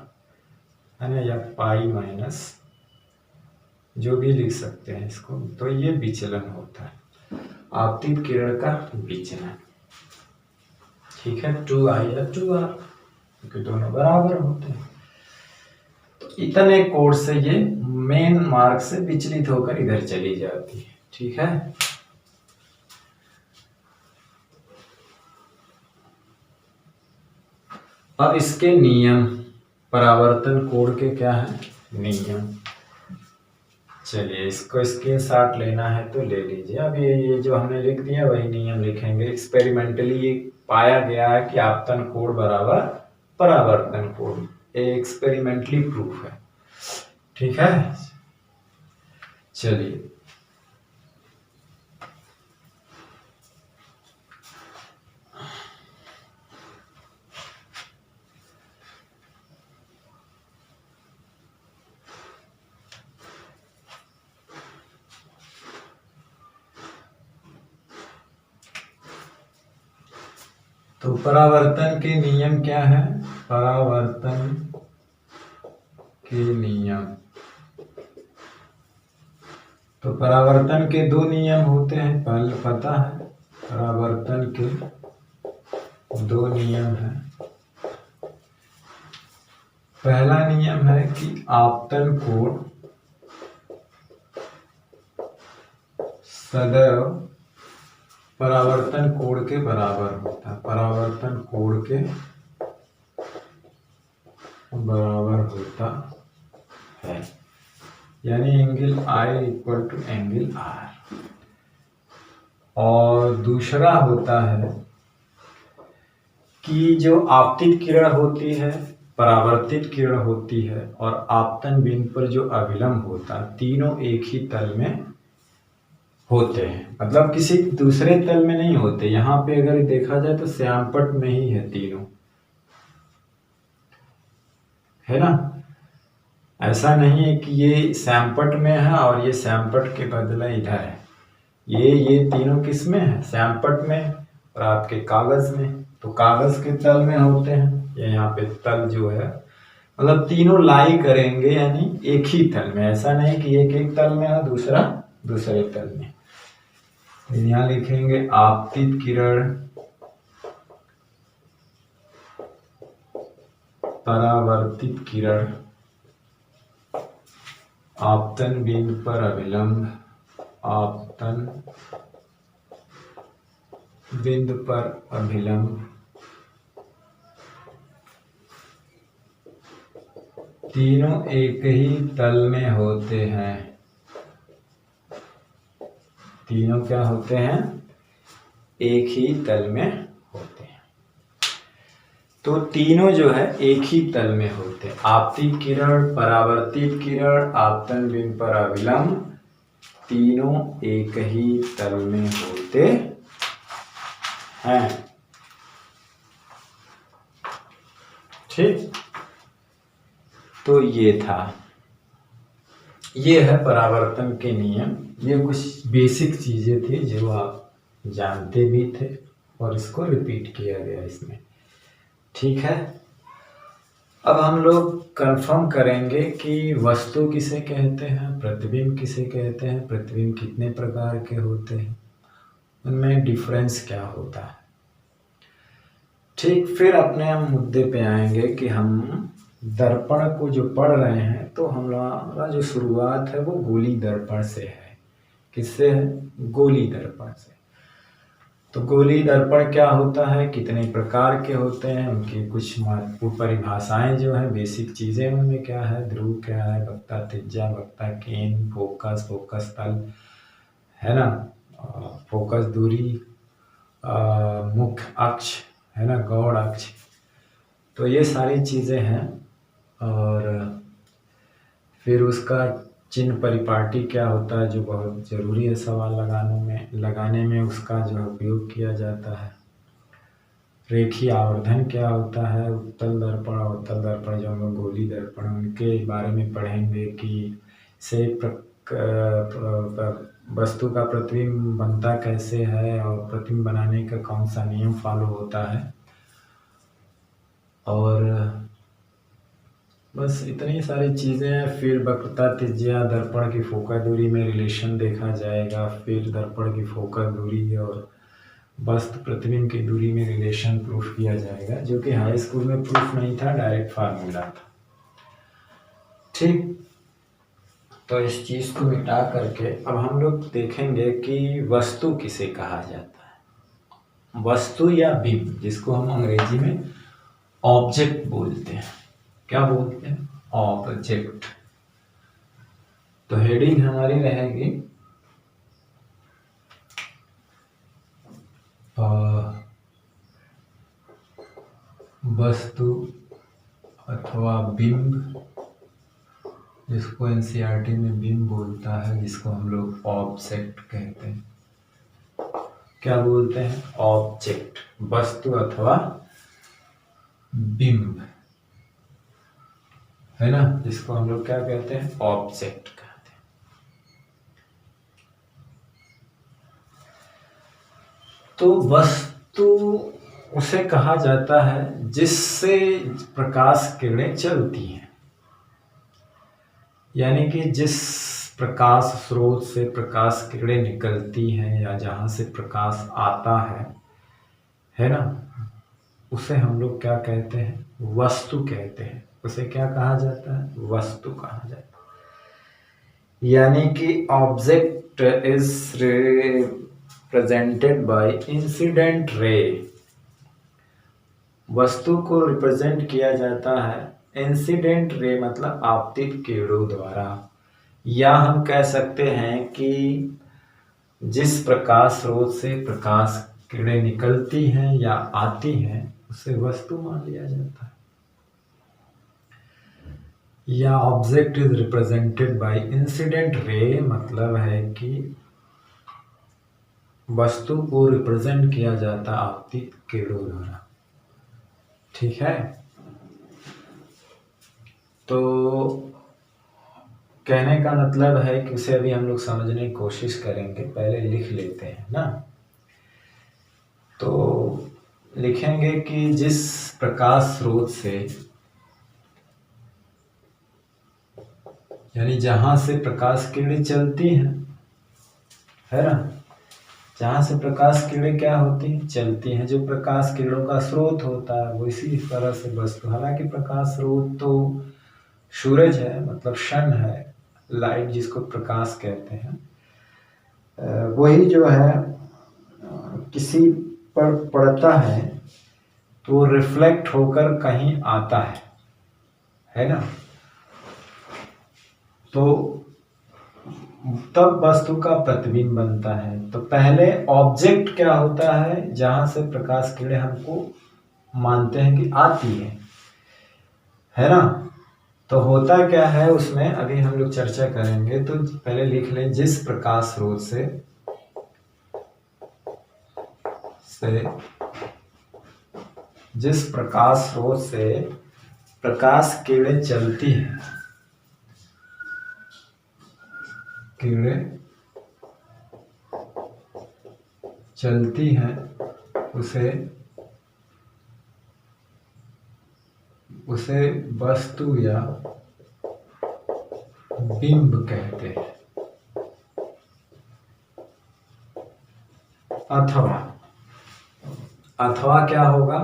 है ना, या पाई माइनस, जो भी लिख सकते हैं इसको। तो ये विचलन होता है, आपतित किरण का विचलन, ठीक है, 2i या 2r, क्योंकि दोनों बराबर होते हैं। तो इतने कोण से ये मेन मार्ग से विचलित होकर इधर चली जाती है, ठीक है। अब इसके नियम, परावर्तन कोण के क्या है नियम। चलिए इसको स्क्रीनशॉट लेना है तो ले लीजिए। अब ये जो हमने लिख दिया वही नियम लिखेंगे। एक्सपेरिमेंटली ये पाया गया है कि आपतन कोण बराबर परावर्तन कोण, एक्सपेरिमेंटली प्रूफ है, ठीक है। चलिए तो परावर्तन के नियम क्या है? परावर्तन के नियम, तो परावर्तन के दो नियम होते हैं, पहले पता है। परावर्तन के दो नियम हैं। पहला नियम है कि आपतन कोण सदैव परावर्तन कोण के बराबर होता है, परावर्तन कोण के बराबर होता है, यानी angle I equal to angle R. और दूसरा होता है कि जो आपतित किरण होती है, परावर्तित किरण होती है और आपतन बिंदु पर जो अभिलंब होता है, तीनों एक ही तल में होते हैं, मतलब किसी दूसरे तल में नहीं होते। यहाँ पे अगर देखा जाए तो श्यामपट्ट में ही है तीनों, है ना। ऐसा नहीं है कि ये श्यामपट्ट में है और ये श्यामपट्ट के बदले इधर है। ये तीनों किस में है? श्यामपट्ट में और आपके कागज में। तो कागज के तल में होते हैं। ये यहाँ पे तल जो है मतलब तीनों लाई करेंगे यानी एक ही तल में। ऐसा नहीं कि एक तल में है दूसरा दूसरे तल में। यहाँ लिखेंगे आपतित किरण, परावर्तित किरण, आपतन बिंदु पर अभिलंब, आपतन बिंदु पर अभिलंब, तीनों एक ही तल में होते हैं। तीनों क्या होते हैं? एक ही तल में होते हैं। तो तीनों जो है एक ही तल में होते हैं। आपतित किरण, परावर्तित किरण, आपतन बिंदु पर अभिलंब, तीनों एक ही तल में होते हैं। ठीक, तो ये था, ये है परावर्तन के नियम। ये कुछ बेसिक चीजें थी जो आप जानते भी थे और इसको रिपीट किया गया इसमें। ठीक है, अब हम लोग कंफर्म करेंगे कि वस्तु किसे कहते हैं, प्रतिबिंब किसे कहते हैं, प्रतिबिंब कितने प्रकार के होते हैं, उनमें डिफरेंस क्या होता है। ठीक, फिर अपने हम मुद्दे पे आएंगे कि हम दर्पण को जो पढ़ रहे हैं तो हमारा जो शुरुआत है वो गोली दर्पण से है। किससे है? गोली दर्पण से। तो गोली दर्पण क्या होता है, कितने प्रकार के होते हैं, उनकी कुछ महत्वपूर्ण परिभाषाएं जो है, बेसिक चीज़ें उनमें क्या है, ध्रुव क्या है, वक्ता त्रिज्या, वक्ता केंद्र, फोकस, फोकस तल, है ना, फोकस दूरी, मुख्य अक्ष, है ना, गौड़ अक्ष। तो ये सारी चीज़ें हैं। और फिर उसका चिन्ह परिपाटी क्या होता है, जो बहुत ज़रूरी है सवाल लगाने में उसका जो उपयोग किया जाता है। रेखीय आवर्धन क्या होता है, उत्तल दर्पण, अवतल दर्पण, जो हम लोग गोली दर्पण उनके बारे में पढ़ेंगे कि से वस्तु का प्रतिबिंब बनता कैसे है और प्रतिबिंब बनाने का कौन सा नियम फॉलो होता है। और बस इतनी सारी चीज़ें हैं। फिर वक्रता त्रिज्या, दर्पण की फोकस दूरी में रिलेशन देखा जाएगा। फिर दर्पण की फोकस दूरी और वस्तु प्रतिबिंब की दूरी में रिलेशन प्रूफ किया जाएगा, जो कि हाई स्कूल में प्रूफ नहीं था, डायरेक्ट फार्मूला था। ठीक, तो इस चीज़ को मिटा करके अब हम लोग देखेंगे कि वस्तु किसे कहा जाता है। वस्तु या बिंब, जिसको हम अंग्रेजी में ऑब्जेक्ट बोलते हैं। क्या बोलते हैं? ऑब्जेक्ट। तो हेडिंग हमारी रहेगी वस्तु अथवा बिंब, जिसको एनसीईआरटी में बिंब बोलता है, जिसको हम लोग ऑब्जेक्ट कहते हैं। क्या बोलते हैं? ऑब्जेक्ट, वस्तु अथवा बिंब, है ना, जिसको हम लोग क्या कहते हैं? ऑब्जेक्ट कहते हैं। तो वस्तु उसे कहा जाता है जिससे प्रकाश किरणें चलती हैं, यानी कि जिस प्रकाश स्रोत से प्रकाश किरणें निकलती हैं या जहां से प्रकाश आता है ना, उसे हम लोग क्या कहते हैं? वस्तु कहते हैं। उसे क्या कहा जाता है? वस्तु कहा जाता है। यानी कि object is represented by incident ray. वस्तु को रिप्रेजेंट किया जाता है इंसिडेंट रे, मतलब आपतित किरणों द्वारा। या हम कह सकते हैं कि जिस प्रकाश स्रोत से प्रकाश किरणें निकलती हैं या आती हैं उसे वस्तु मान लिया जाता है। या object is represented by incident ray, मतलब है कि वस्तु को रिप्रेजेंट किया जाता आपतित किरणों द्वारा। ठीक है, तो कहने का मतलब है कि उसे अभी हम लोग समझने की कोशिश करेंगे, पहले लिख लेते हैं ना। तो लिखेंगे कि जिस प्रकाश स्रोत से, यानी जहां से प्रकाश किरणें चलती हैं, है ना, जहां से प्रकाश किरणें क्या होती हैं, चलती हैं, जो प्रकाश किरणों का स्रोत होता है वो इसी तरह से वस्तु, हालांकि प्रकाश स्रोत तो सूरज है, मतलब सन है, लाइट जिसको प्रकाश कहते हैं, वही जो है किसी पर पड़ता है तो रिफ्लेक्ट होकर कहीं आता है ना, तो तब वस्तु का प्रतिबिंब बनता है। तो पहले ऑब्जेक्ट क्या होता है, जहां से प्रकाश किरणें हमको मानते हैं कि आती है ना, तो होता क्या है उसमें अभी हम लोग चर्चा करेंगे। तो पहले लिख लें, जिस प्रकाश स्रोत से जिस प्रकाश स्रोत से प्रकाश किरणें चलती हैं, उसे वस्तु या बिंब कहते हैं। अथवा क्या होगा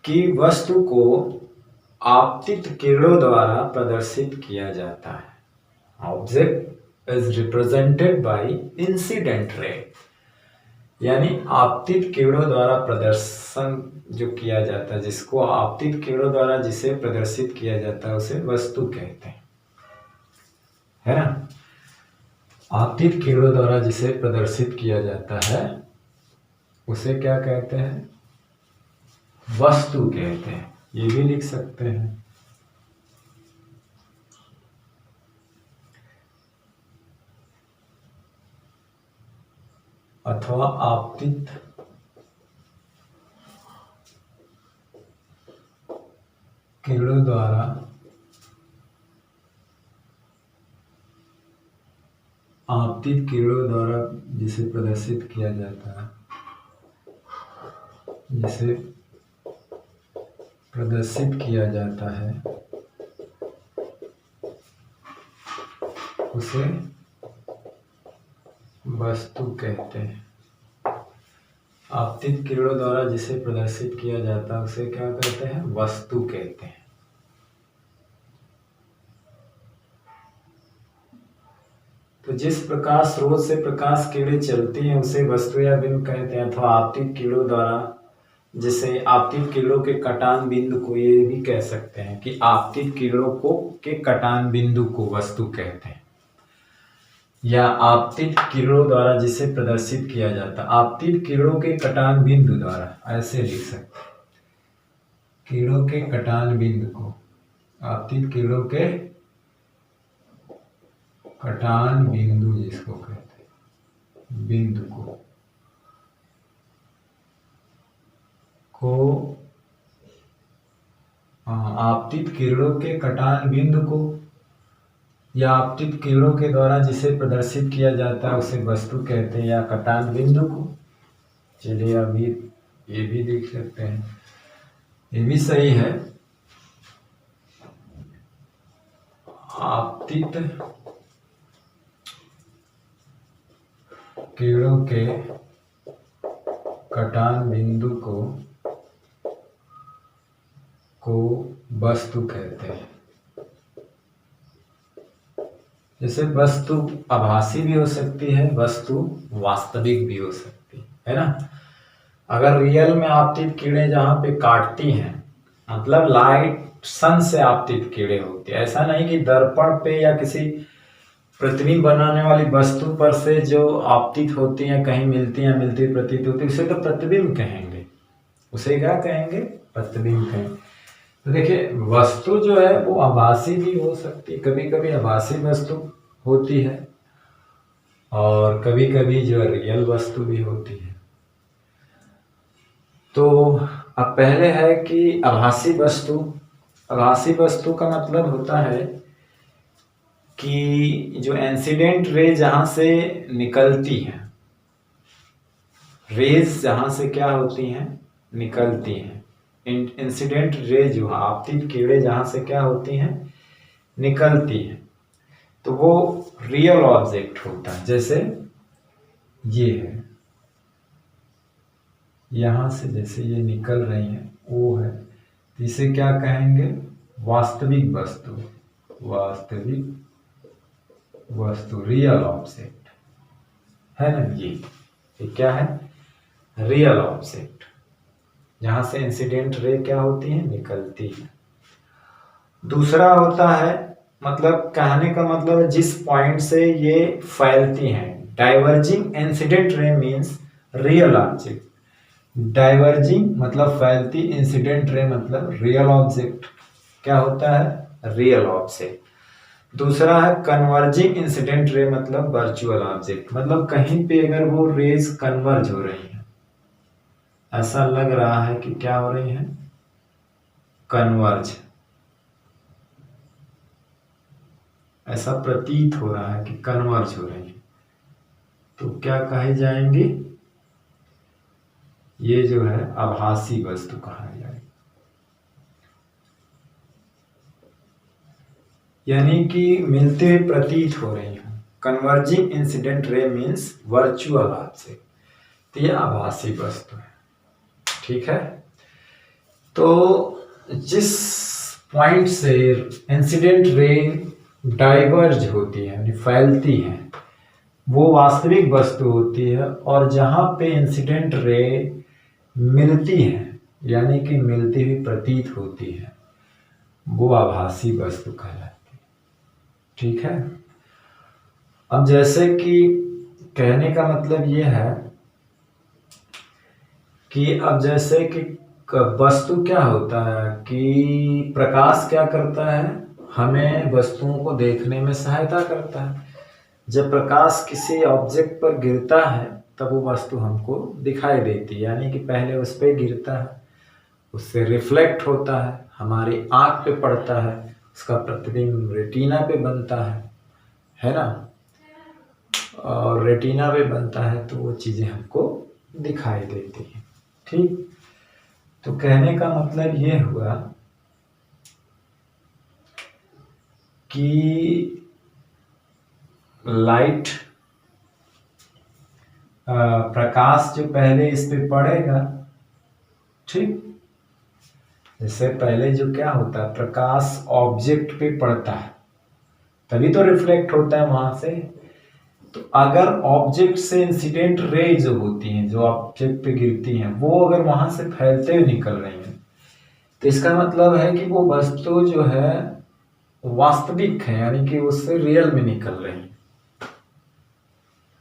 कि वस्तु को आपतित किरणों द्वारा प्रदर्शित किया जाता है। Object is represented by incident ray, यानी आपतित किरणों द्वारा प्रदर्शन जो किया जाता है, जिसको आपतित किरणों द्वारा जिसे प्रदर्शित किया जाता है उसे वस्तु कहते हैं, है ना। आपतित किरणों द्वारा जिसे प्रदर्शित किया जाता है उसे क्या कहते हैं, वस्तु कहते हैं। ये भी लिख सकते हैं। अथवा आपतित किरणों द्वारा जिसे प्रदर्शित किया जाता है, उसे वस्तु कहते हैं। आपतित किरणों द्वारा जिसे प्रदर्शित किया जाता है उसे क्या कहते हैं, वस्तु कहते हैं। तो जिस प्रकाश स्रोत से प्रकाश किरणें चलती हैं उसे वस्तु या बिंब कहते हैं। अथवा आपतित किरणों द्वारा जिसे आपतित किरणों के कटान बिंदु को, ये भी कह सकते हैं कि आपतित किरणों को के कटान बिंदु को वस्तु कहते हैं। या आपतित किरणों द्वारा जिसे प्रदर्शित किया जाता, आपतित किरणों के कटान बिंदु द्वारा, ऐसे लिख सकते हैं, किरणों के कटान बिंदु को, आपतित किरणों के कटान बिंदु जिसको कहते हैं, बिंदु को आपतित किरणों के कटान बिंदु को या आपतित किरणों के द्वारा जिसे प्रदर्शित किया जाता है उसे वस्तु कहते हैं, या कटान बिंदु को। चलिए अभी ये भी देख सकते हैं, ये भी सही है। आपतित किरणों के कटान बिंदु को वस्तु कहते हैं। जैसे वस्तु आभासी भी हो सकती है, वस्तु वास्तविक भी हो सकती है ना। अगर रियल में आपतित किरणें जहां पे काटती हैं, मतलब लाइट सन से आपतित किरणें होती है, ऐसा नहीं कि दर्पण पे या किसी प्रतिबिंब बनाने वाली वस्तु पर से जो आपतित होती है, कहीं मिलती है, मिलती प्रतीत होती है, उसे तो प्रतिबिंब कहेंगे। उसे क्या कहेंगे? प्रतिबिंब कहेंगे। तो देखिए, वस्तु जो है वो आभासी भी हो सकती है, कभी कभी आभासी वस्तु होती है और कभी कभी जो रियल वस्तु भी होती है। तो अब पहले है कि आभासी वस्तु। आभासी वस्तु का मतलब होता है कि जो इंसिडेंट रे जहां से निकलती है, रेज जहां से क्या होती हैं? निकलती हैं। इंसिडेंट रे जो आपतित किरणें जहां से क्या होती हैं? निकलती हैं, तो वो रियल ऑब्जेक्ट होता है। जैसे ये है, यहां से जैसे ये निकल रही है वो है, तो इसे क्या कहेंगे? वास्तविक वस्तु। वास्तविक वस्तु, रियल ऑब्जेक्ट है ना। ये क्या है? रियल ऑब्जेक्ट, जहां से इंसिडेंट रे क्या होती है? निकलती है। दूसरा होता है, मतलब कहने का मतलब है जिस पॉइंट से ये फैलती हैं। Diverging incident ray means real object. Diverging मतलब फैलती, इंसिडेंट रे मतलब रियल ऑब्जेक्ट। क्या होता है? Real object. दूसरा है कन्वर्जिंग इंसिडेंट रे, मतलब वर्चुअल ऑब्जेक्ट। मतलब कहीं पे अगर वो रेज कन्वर्ज हो रही है, ऐसा लग रहा है कि क्या हो रही है? कन्वर्ज, ऐसा प्रतीत हो रहा है कि कन्वर्ज हो रही है, तो क्या कहे जाएंगे? ये जो है आभासी वस्तु कहा जाएगा। यानी कि मिलते हुए प्रतीत हो रही है। Converging incident ray means virtual object, तो ये आभासी वस्तु है। ठीक है, तो जिस पॉइंट से इंसिडेंट रे डाइवर्ज होती है, यानी फैलती है, वो वास्तविक वस्तु होती है। और जहां पे इंसिडेंट रे मिलती है, यानी कि मिलती हुई प्रतीत होती है, वो आभासी वस्तु कहलाती है। ठीक है, अब जैसे कि कहने का मतलब ये है कि अब जैसे कि वस्तु क्या होता है कि प्रकाश क्या करता है? हमें वस्तुओं को देखने में सहायता करता है। जब प्रकाश किसी ऑब्जेक्ट पर गिरता है तब वो वस्तु हमको दिखाई देती है, यानी कि पहले उस पर गिरता है, उससे रिफ्लेक्ट होता है, हमारी आंख पे पड़ता है, उसका प्रतिबिंब रेटिना पे बनता है ना। और रेटिना पे बनता है तो वो चीजें हमको दिखाई देती हैं। ठीक, तो कहने का मतलब ये हुआ कि लाइट, प्रकाश जो पहले इस पे पड़ेगा, ठीक, जैसे पहले जो क्या होता है, प्रकाश ऑब्जेक्ट पे पड़ता है तभी तो रिफ्लेक्ट होता है वहां से। तो अगर ऑब्जेक्ट से इंसिडेंट रे जो होती हैं, जो ऑब्जेक्ट पे गिरती हैं, वो अगर वहां से फैलते हुए निकल रही हैं, तो इसका मतलब है कि वो वस्तु जो है वास्तविक है, यानी कि उससे रियल में निकल रही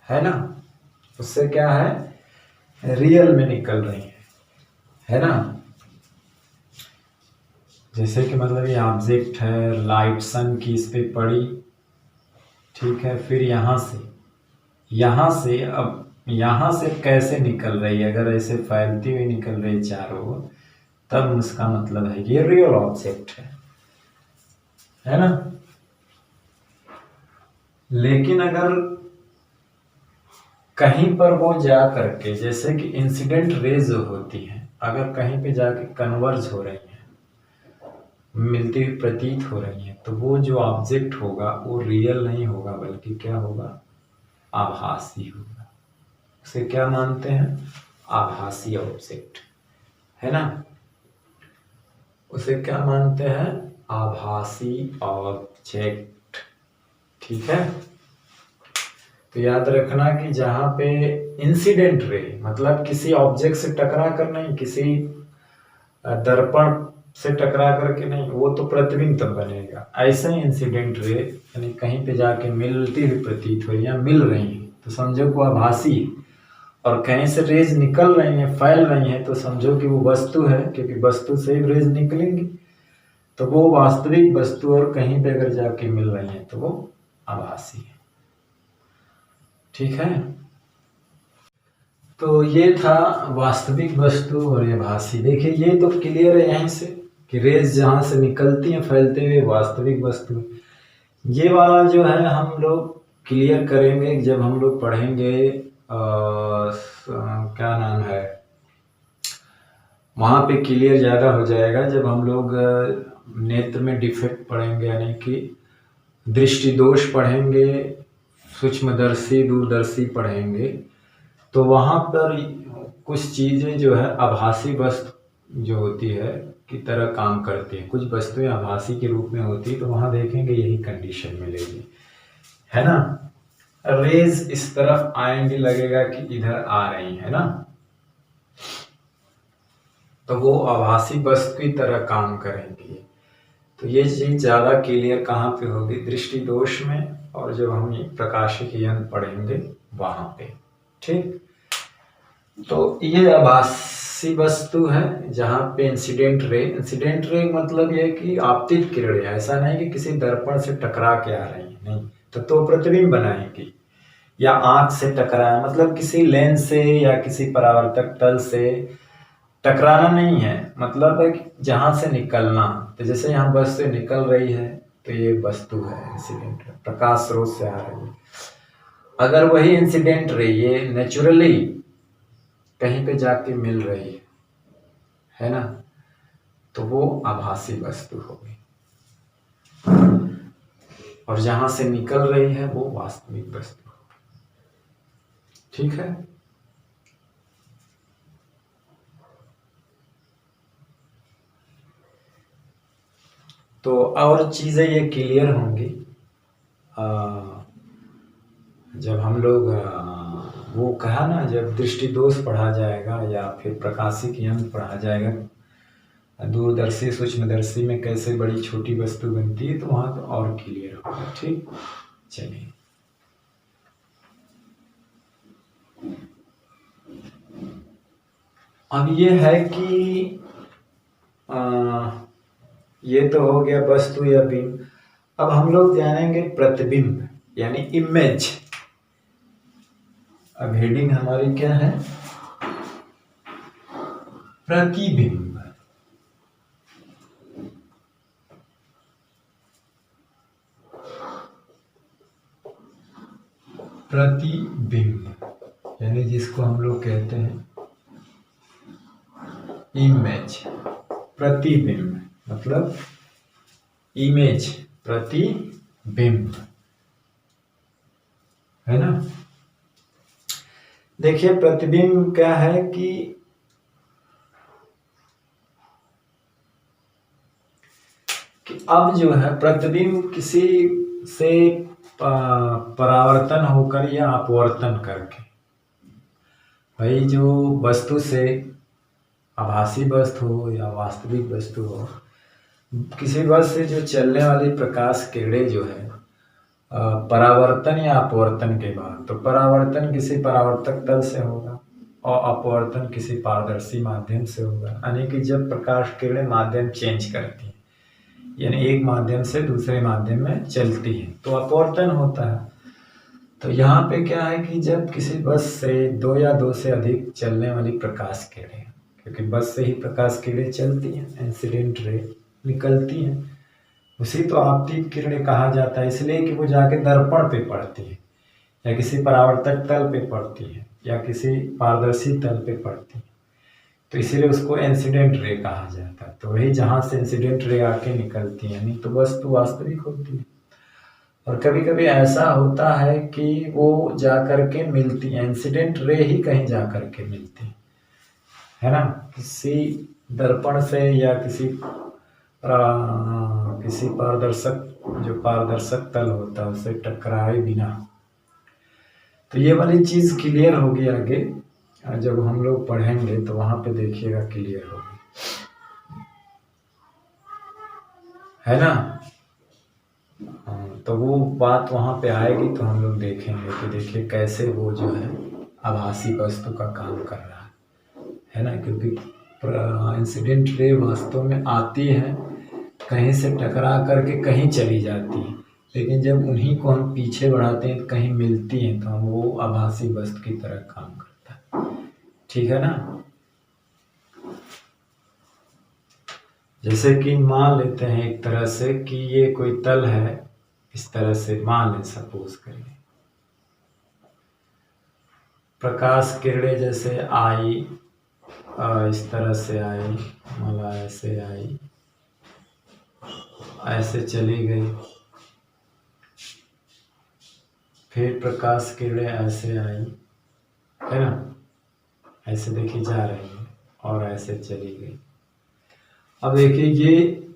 है ना। उससे क्या है? रियल में निकल रही है ना। जैसे कि मतलब ये ऑब्जेक्ट है, लाइट सन की इस पे पड़ी, ठीक है, फिर यहाँ से अब यहाँ से कैसे निकल रही है? अगर ऐसे फैलती हुई निकल रही है चारों ओर, तब उसका मतलब है कि ये रियल ऑब्जेक्ट है ना। लेकिन अगर कहीं पर वो जा करके, जैसे कि इंसिडेंट रेज होती है, अगर कहीं पे जाके कन्वर्ज हो रही है, मिलती हुई प्रतीत हो रही है, तो वो जो ऑब्जेक्ट होगा वो रियल नहीं होगा, बल्कि क्या होगा? आभासी होगा। उसे क्या मानते हैं? आभासी ऑब्जेक्ट, है ना। उसे क्या मानते हैं? आभासी ऑब्जेक्ट। ठीक है, तो याद रखना कि जहां पे इंसिडेंट रे, मतलब किसी ऑब्जेक्ट से टकरा कर नहीं, किसी दर्पण से टकरा करके नहीं, वो तो प्रतिबिंब तब बनेगा। ऐसे ही इंसिडेंट रे यानी कहीं पे जाके मिलती हुई प्रतीत हो या मिल रही है तो समझो को आभासी है, और कहीं से रेज निकल रही है, फैल रही है तो समझो कि वो वस्तु है, क्योंकि वस्तु से ही रेज निकलेंगी, तो वो वास्तविक वस्तु, और कहीं पे अगर जाके मिल रही है तो वो आभासी है। ठीक है, तो ये था वास्तविक वस्तु और ये आभासी। देखिए ये तो क्लियर है यहीं से कि रेज जहाँ से निकलती हैं फैलते हुए वास्तविक वस्तु। ये वाला जो है हम लोग क्लियर करेंगे जब हम लोग पढ़ेंगे क्या नाम है, वहाँ पे क्लियर ज़्यादा हो जाएगा जब हम लोग नेत्र में डिफेक्ट पढ़ेंगे, यानी कि दृष्टि दोष पढ़ेंगे, सूक्ष्मदर्शी दूरदर्शी पढ़ेंगे, तो वहाँ पर कुछ चीज़ें जो है आभासी वस्तु जो होती है की तरह काम करती हैं, कुछ वस्तुएं आभासी के रूप में होती है, तो वहाँ देखेंगे यही कंडीशन मिलेगी, है ना। रेज इस तरफ आएंगे, लगेगा कि इधर आ रही है ना, तो वो आभासी वस्तु की तरह काम करेंगी। तो ये चीज ज्यादा क्लियर कहाँ पे होगी, दृष्टि दोष में, और जब हम प्रकाशिक यंत्र पढ़ेंगे वहां पे। ठीक, तो ये आभासी वस्तु है जहाँ पे इंसिडेंट रे मतलब ये कि आपतित किरणें, ऐसा नहीं कि किसी दर्पण से टकरा के आ रही है, नहीं, तो प्रतिबिंब बनाएगी, या आंख से टकराए, मतलब किसी लेंस से या किसी परावर्तक तल से टकराना नहीं है, मतलब है कि जहां से निकलना, तो जैसे यहाँ बस से निकल रही है तो ये वस्तु है, इंसिडेंट प्रकाश स्रोत से आ रही है। अगर वही इंसिडेंट रे ये नेचुरली कहीं पे जाके मिल रही है ना, तो वो आभासी वस्तु होगी, और जहां से निकल रही है वो वास्तविक वस्तु होगी। ठीक है, तो और चीज़ें ये क्लियर होंगी जब हम लोग वो कहा ना, जब दृष्टि दोष पढ़ा जाएगा या फिर प्रकाशिक यंत्र पढ़ा जाएगा, दूरदर्शी सूक्ष्मदर्शी में कैसे बड़ी छोटी वस्तु बनती है, तो वहाँ तो और क्लियर होगा। ठीक, चलिए अब ये है कि ये तो हो गया वस्तु या बिंब। अब हम लोग जानेंगे प्रतिबिंब यानी इमेज। अब हेडिंग हमारी क्या है, प्रतिबिंब। प्रतिबिंब यानी जिसको हम लोग कहते हैं इमेज। प्रतिबिंब मतलब इमेज, प्रतिबिंब, है ना। देखिए प्रतिबिंब क्या है कि अब जो है प्रतिबिंब किसी से परावर्तन होकर या अपवर्तन करके, भाई जो वस्तु से आभासी वस्तु हो या वास्तविक वस्तु हो, किसी वस्तु से जो चलने वाली प्रकाश किरणें जो है परावर्तन या अपवर्तन के बाद, तो परावर्तन किसी परावर्तक तल से होगा और अपवर्तन किसी पारदर्शी माध्यम से होगा। यानी कि जब प्रकाश किरणें माध्यम चेंज करती हैं, यानी एक माध्यम से दूसरे माध्यम में चलती हैं, तो अपवर्तन होता है। तो यहाँ पे क्या है कि जब किसी बस से दो या दो से अधिक चलने वाली प्रकाश किरणें, क्योंकि बस से ही प्रकाश किरणें चलती हैं, इंसिडेंट रे निकलती हैं, उसी तो आपतित किरणें कहा जाता है, इसलिए कि वो जाके दर्पण पे पड़ती है या किसी परावर्तक तल पे पड़ती है या किसी पारदर्शी तल पे पड़ती है, तो इसीलिए उसको इंसिडेंट रे कहा जाता है। तो वही जहाँ से इंसिडेंट रे आके निकलती है, नहीं तो वस्तु वास्तविक होती है। और कभी कभी ऐसा होता है कि वो जा करके मिलती है, इंसिडेंट रे ही कहीं जा करके मिलती है ना, किसी दर्पण से या किसी पारदर्शक, जो पारदर्शक तल होता है उससे टकराए बिना। तो ये वाली चीज क्लियर होगी आगे जब हम लोग पढ़ेंगे, तो वहां पे देखिएगा क्लियर होगी। है ना। तो वो बात वहाँ पे आएगी तो हम लोग देखेंगे कि देखिए कैसे वो जो है आभासी वस्तु का काम कर रहा है ना। क्योंकि इंसिडेंट रे वास्तव में आती है, कहीं से टकरा करके कहीं चली जाती है, लेकिन जब उन्हीं को हम पीछे बढ़ाते हैं कहीं मिलती हैं तो हम वो आभासी वस्तु की तरह काम करता है। ठीक है ना। जैसे कि मान लेते हैं एक तरह से कि ये कोई तल है, इस तरह से मान लें, सपोज करिए प्रकाश किरणें जैसे आई, इस तरह से आई, मला ऐसे आई, ऐसे चली गई, फिर प्रकाश किरणें ऐसे आई, है ना, ऐसे देखिए जा रही है और ऐसे चली गई। अब देखिए ये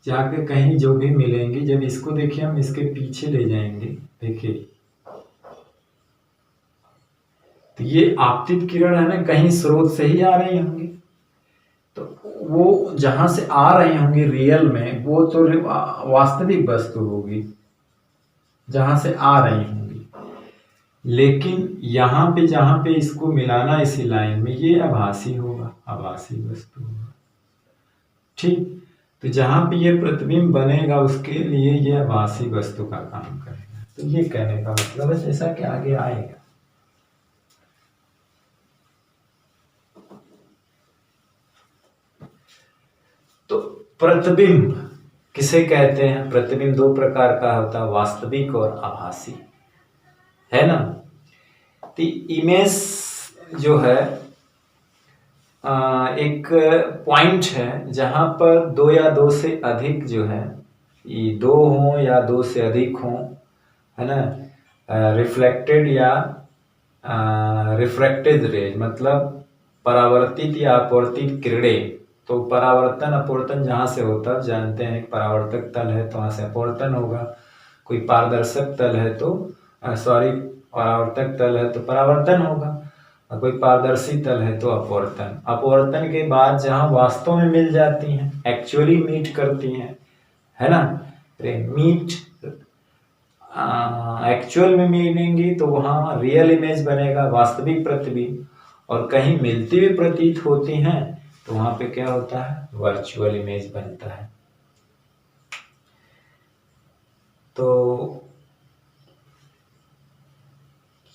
जाके कहीं जो भी मिलेंगी, जब इसको देखिए हम इसके पीछे ले जाएंगे, देखिए तो ये आपतित किरण है ना, कहीं स्रोत से ही आ रही होंगी, तो वो जहां से आ रही होंगी रियल में वो तो वास्तविक वस्तु होगी जहां से आ रही होंगी, लेकिन यहाँ पे जहां पे इसको मिलाना इसी लाइन में ये आभासी होगा, आभासी वस्तु होगा। ठीक, तो जहां पे ये प्रतिबिंब बनेगा उसके लिए ये आभासी वस्तु का काम करेगा। तो ये कहने का मतलब है जैसा कि आगे आएगा। तो प्रतिबिंब किसे कहते हैं? प्रतिबिंब दो प्रकार का होता है, वास्तविक और आभासी, है ना। तो इमेज जो है एक पॉइंट है जहां पर दो या दो से अधिक जो है, ये दो हों या दो से अधिक हों, है ना, रिफ्लेक्टेड या रिफ्रैक्टेड रेज, मतलब परावर्तित या अपवर्तित किरणें। तो परावर्तन अपवर्तन जहाँ से होता है जानते हैं, परावर्तक तल है तो वहाँ से अपवर्तन होगा, कोई पारदर्शक तल है तो परावर्तक तल है तो परावर्तन होगा, और कोई पारदर्शी तल है तो अपवर्तन। अपवर्तन के बाद जहाँ वास्तव में मिल जाती हैं, एक्चुअली मीट करती हैं, है ना, मीट एक्चुअल में मिलेंगी तो वहाँ रियल इमेज बनेगा, वास्तविक प्रतिबिंब, और कहीं मिलती हुई प्रतीत होती हैं तो वहां पे क्या होता है, वर्चुअल इमेज बनता है। तो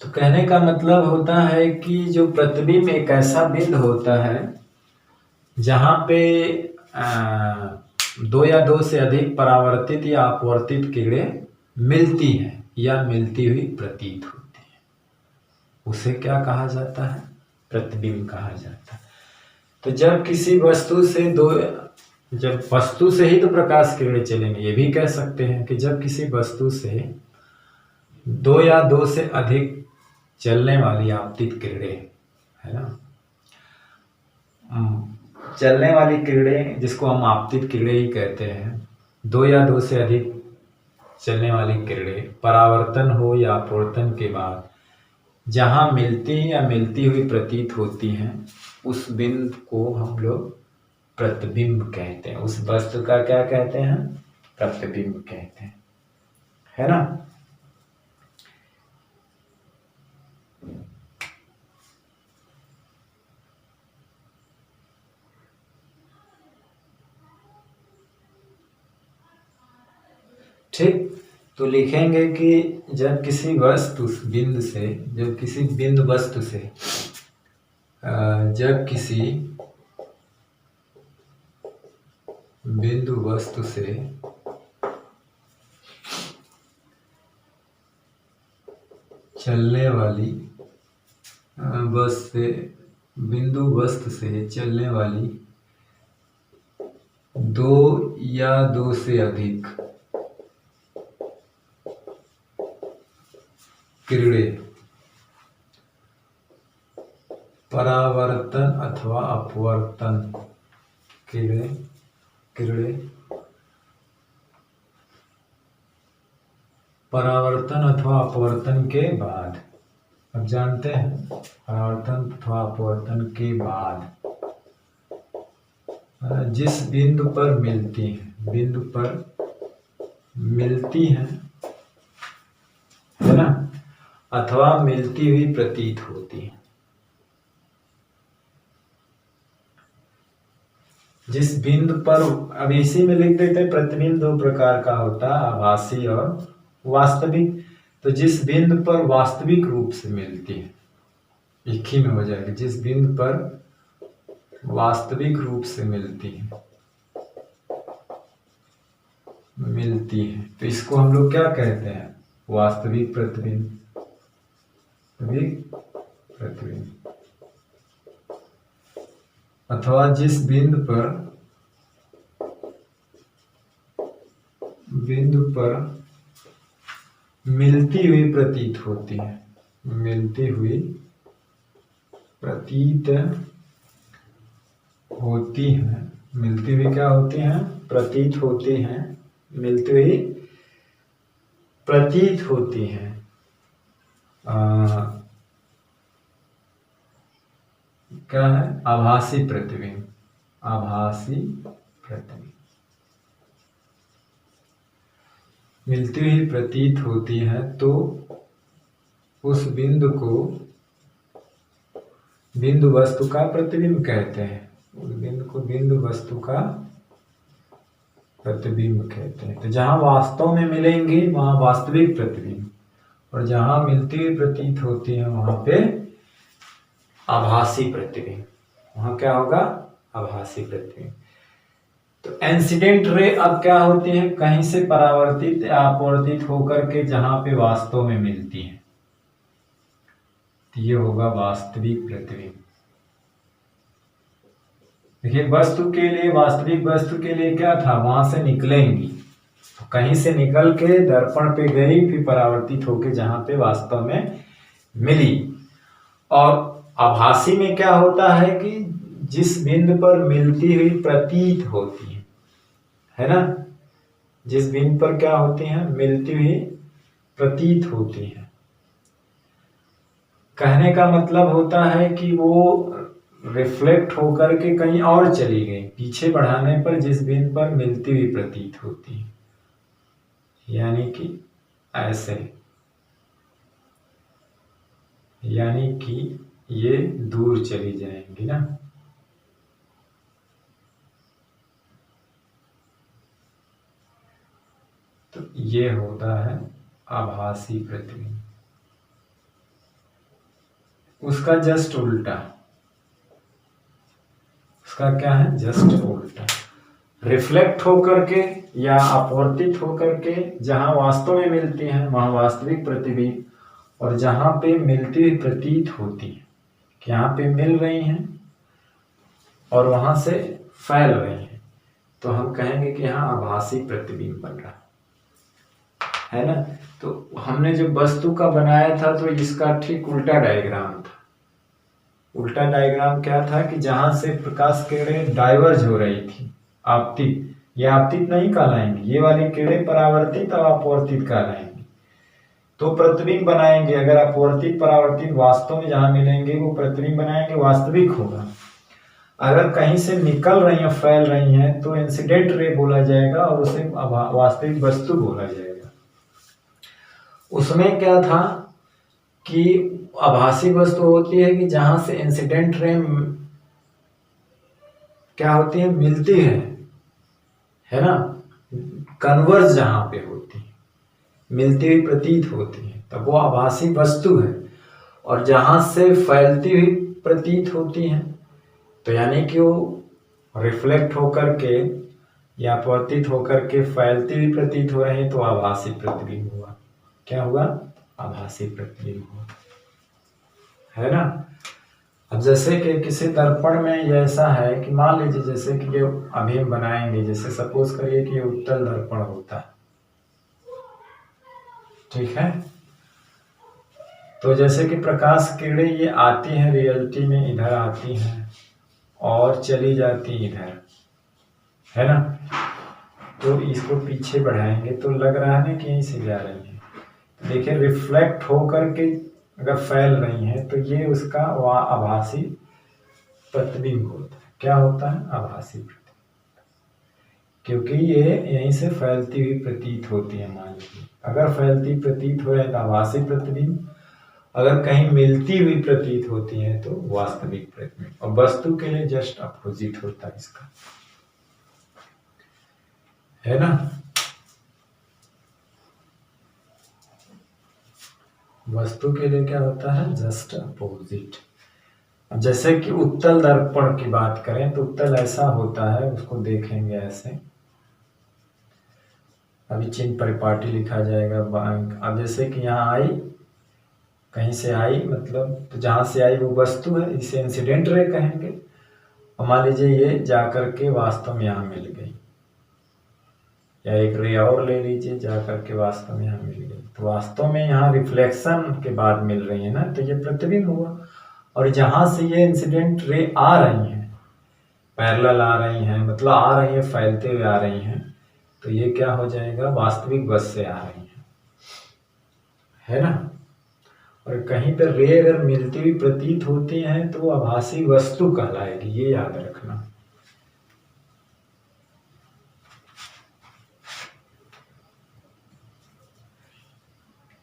कहने का मतलब होता है कि जो प्रतिबिंब एक ऐसा बिंदु होता है जहां पे दो या दो से अधिक परावर्तित या अपवर्तित किरणें मिलती हैं या मिलती हुई प्रतीत होती है, उसे क्या कहा जाता है, प्रतिबिंब कहा जाता है। तो जब किसी वस्तु से जब वस्तु से ही तो प्रकाश किरणें चलेंगे, ये भी कह सकते हैं कि जब किसी वस्तु से दो या दो से अधिक चलने वाली आपतित किरणें, है ना, चलने वाली किरणें जिसको हम आपतित किरणें ही कहते हैं, दो या दो से अधिक चलने वाली किरणें परावर्तन हो या अपवर्तन के बाद जहां मिलती या मिलती हुई प्रतीत होती हैं, उस बिंदु को हम लोग प्रतिबिंब कहते हैं। उस वस्तु का क्या कहते हैं, प्रतिबिंब कहते हैं, है ना। ठीक, तो लिखेंगे कि जब किसी वस्तु बिंदु से, जब किसी बिंदु वस्तु से जब किसी बिंदु वस्तु से चलने वाली बिंदु वस्तु से चलने वाली दो या दो से अधिक किरणें परावर्तन अथवा अपवर्तन किरणें परावर्तन अथवा अपवर्तन के बाद, अब जानते हैं परावर्तन अथवा अपवर्तन के बाद जिस बिंदु पर मिलती हैं, बिंदु पर मिलती हैं, है ना, अथवा मिलती हुई प्रतीत होती है। जिस बिंदु पर, अब इसी में लिख देते हैं, प्रतिबिंब दो प्रकार का होता है, आभासी और वास्तविक। तो जिस बिंदु पर वास्तविक रूप से मिलती है, एक ही में हो जाएगा, जिस बिंदु पर वास्तविक रूप से मिलती है, तो इसको हम लोग क्या कहते हैं, वास्तविक प्रतिबिंब, प्रतिबिंब। अथवा जिस बिंदु पर मिलती हुई प्रतीत होती है, मिलती हुई प्रतीत होती है, मिलती हुई क्या होती हैं, प्रतीत होती हैं, मिलती हुई प्रतीत होती हैं। क्या है, आभासी प्रतिबिंब, आभासी प्रतिबिंब। मिलती हुई प्रतीत होती है तो उस बिंदु को बिंदु वस्तु का प्रतिबिंब कहते हैं, उस बिंदु को बिंदु वस्तु का प्रतिबिंब कहते हैं। तो जहां वास्तव में मिलेंगे वहां वास्तविक प्रतिबिंब, और जहां मिलती हुई प्रतीत होती है वहां पे आभासी प्रतिबिंब। वहां क्या होगा, आभासी प्रतिबिंब। तो इंसिडेंट रे अब क्या होती है, कहीं से परावर्तित या अपवर्तित होकर के जहां पे वास्तव में मिलती है, तो ये होगा वास्तविक प्रतिबिंब। देखिए वस्तु के लिए, वास्तविक वस्तु के लिए क्या था, वहां से निकलेंगी, तो कहीं से निकल के दर्पण पे गई, फिर परावर्तित होके जहां पे वास्तव में मिली। और आभासी में क्या होता है कि जिस बिंदु पर मिलती हुई प्रतीत होती है ना, जिस बिंदु पर क्या होती है, मिलती हुई प्रतीत होती है। कहने का मतलब होता है कि वो रिफ्लेक्ट होकर के कहीं और चली गई, पीछे बढ़ाने पर जिस बिंदु पर मिलती हुई प्रतीत होती है, यानी कि ऐसे, यानी कि ये दूर चली जाएंगी ना। तो ये होता है आभासी प्रतिबिंब। उसका जस्ट उल्टा, उसका क्या है, जस्ट उल्टा। रिफ्लेक्ट होकर के या अपवर्तित होकर के जहां वास्तव में मिलती हैं वहां वास्तविक प्रतिबिंब, और जहां पे मिलती हुई प्रतीत होती है कि यहाँ पे मिल रही हैं और वहां से फैल रही हैं, तो हम कहेंगे कि यहाँ आभासी प्रतिबिंब बन रहा है ना। तो हमने जो वस्तु का बनाया था तो इसका ठीक उल्टा डायग्राम था। उल्टा डायग्राम क्या था कि जहां से प्रकाश किरणें डाइवर्ज हो रही थी, आपतित, ये आपतित नहीं कहलाएंगी, ये वाली किरणें परावर्तित और अपवर्तित कहलाएंगी, तो प्रतिबिंब बनाएंगे। अगर अपवर्तित परावर्तित वास्तव में जहां मिलेंगे वो प्रतिबिंब बनाएंगे, वास्तविक होगा। अगर कहीं से निकल रही हैं, फैल रही हैं, तो इंसिडेंट रे बोला जाएगा और उसे वास्तविक वस्तु बोला जाएगा। उसमें क्या था कि आभासी वस्तु होती है कि जहां से इंसिडेंट रे क्या होती है, मिलती है ना, कन्वर्ज जहां पे होती है, मिलती हुई प्रतीत होती है, तब वो आभासी वस्तु है। और जहां से फैलती हुई प्रतीत होती है, तो यानी कि वो रिफ्लेक्ट होकर के या अपवर्तित होकर के फैलती हुई प्रतीत हो रही है, तो आभासी प्रतिबिंब हुआ। क्या हुआ, आभासी प्रतिबिंब हुआ, है ना। अब जैसे कि किसी दर्पण में ये ऐसा है कि मान लीजिए जैसे कि ये अभी हम बनाएंगे, जैसे सपोज करिए कि ये उत्तल दर्पण होता है, ठीक है। तो जैसे कि प्रकाश किरणें ये आती हैं रियलिटी में, इधर आती हैं और चली जाती इधर, है ना। तो इसको पीछे बढ़ाएंगे तो लग रहा है ना कि यहीं से जा रही है। देखिए रिफ्लेक्ट होकर के अगर फैल रही हैं तो ये उसका आभासी प्रतिबिंब होता है। क्या होता है, आभासी प्रतिबिंब। क्योंकि ये यहीं से फैलती हुई प्रतीत होती है। मान लीजिए अगर फैलती प्रतीत हो रहा है तो आभासी प्रतिबिंब, अगर कहीं मिलती हुई प्रतीत होती है तो वास्तविक प्रतिबिंब। और वस्तु के लिए जस्ट अपोजिट होता है इसका, है ना। वस्तु के लिए क्या होता है, जस्ट अपोजिट। अब जैसे कि उत्तल दर्पण की बात करें तो उत्तल ऐसा होता है, उसको देखेंगे ऐसे। अभी चिन्ह परिपाटी लिखा जाएगा। अब जैसे कि यहाँ आई, कहीं से आई मतलब, तो जहां से आई वो वस्तु है, इसे इंसिडेंट रे कहेंगे। और मान लीजिए ये जाकर के वास्तव में यहाँ मिल गई, या एक रे और ले लीजिए, जाकर के वास्तव में यहाँ मिल गई, तो वास्तव में यहाँ रिफ्लेक्शन के बाद मिल रही है ना, तो ये प्रतिबिंब हुआ। और जहां से ये इंसिडेंट रे आ रही हैं, पैरेलल आ रही हैं, मतलब आ रही है, फैलते हुए आ रही हैं, तो ये क्या हो जाएगा, वास्तविक बस से आ रही है ना। और कहीं पर रे अगर मिलती हुई प्रतीत होती हैं तो वो आभासी वस्तु कहलाएगी, ये याद रखना।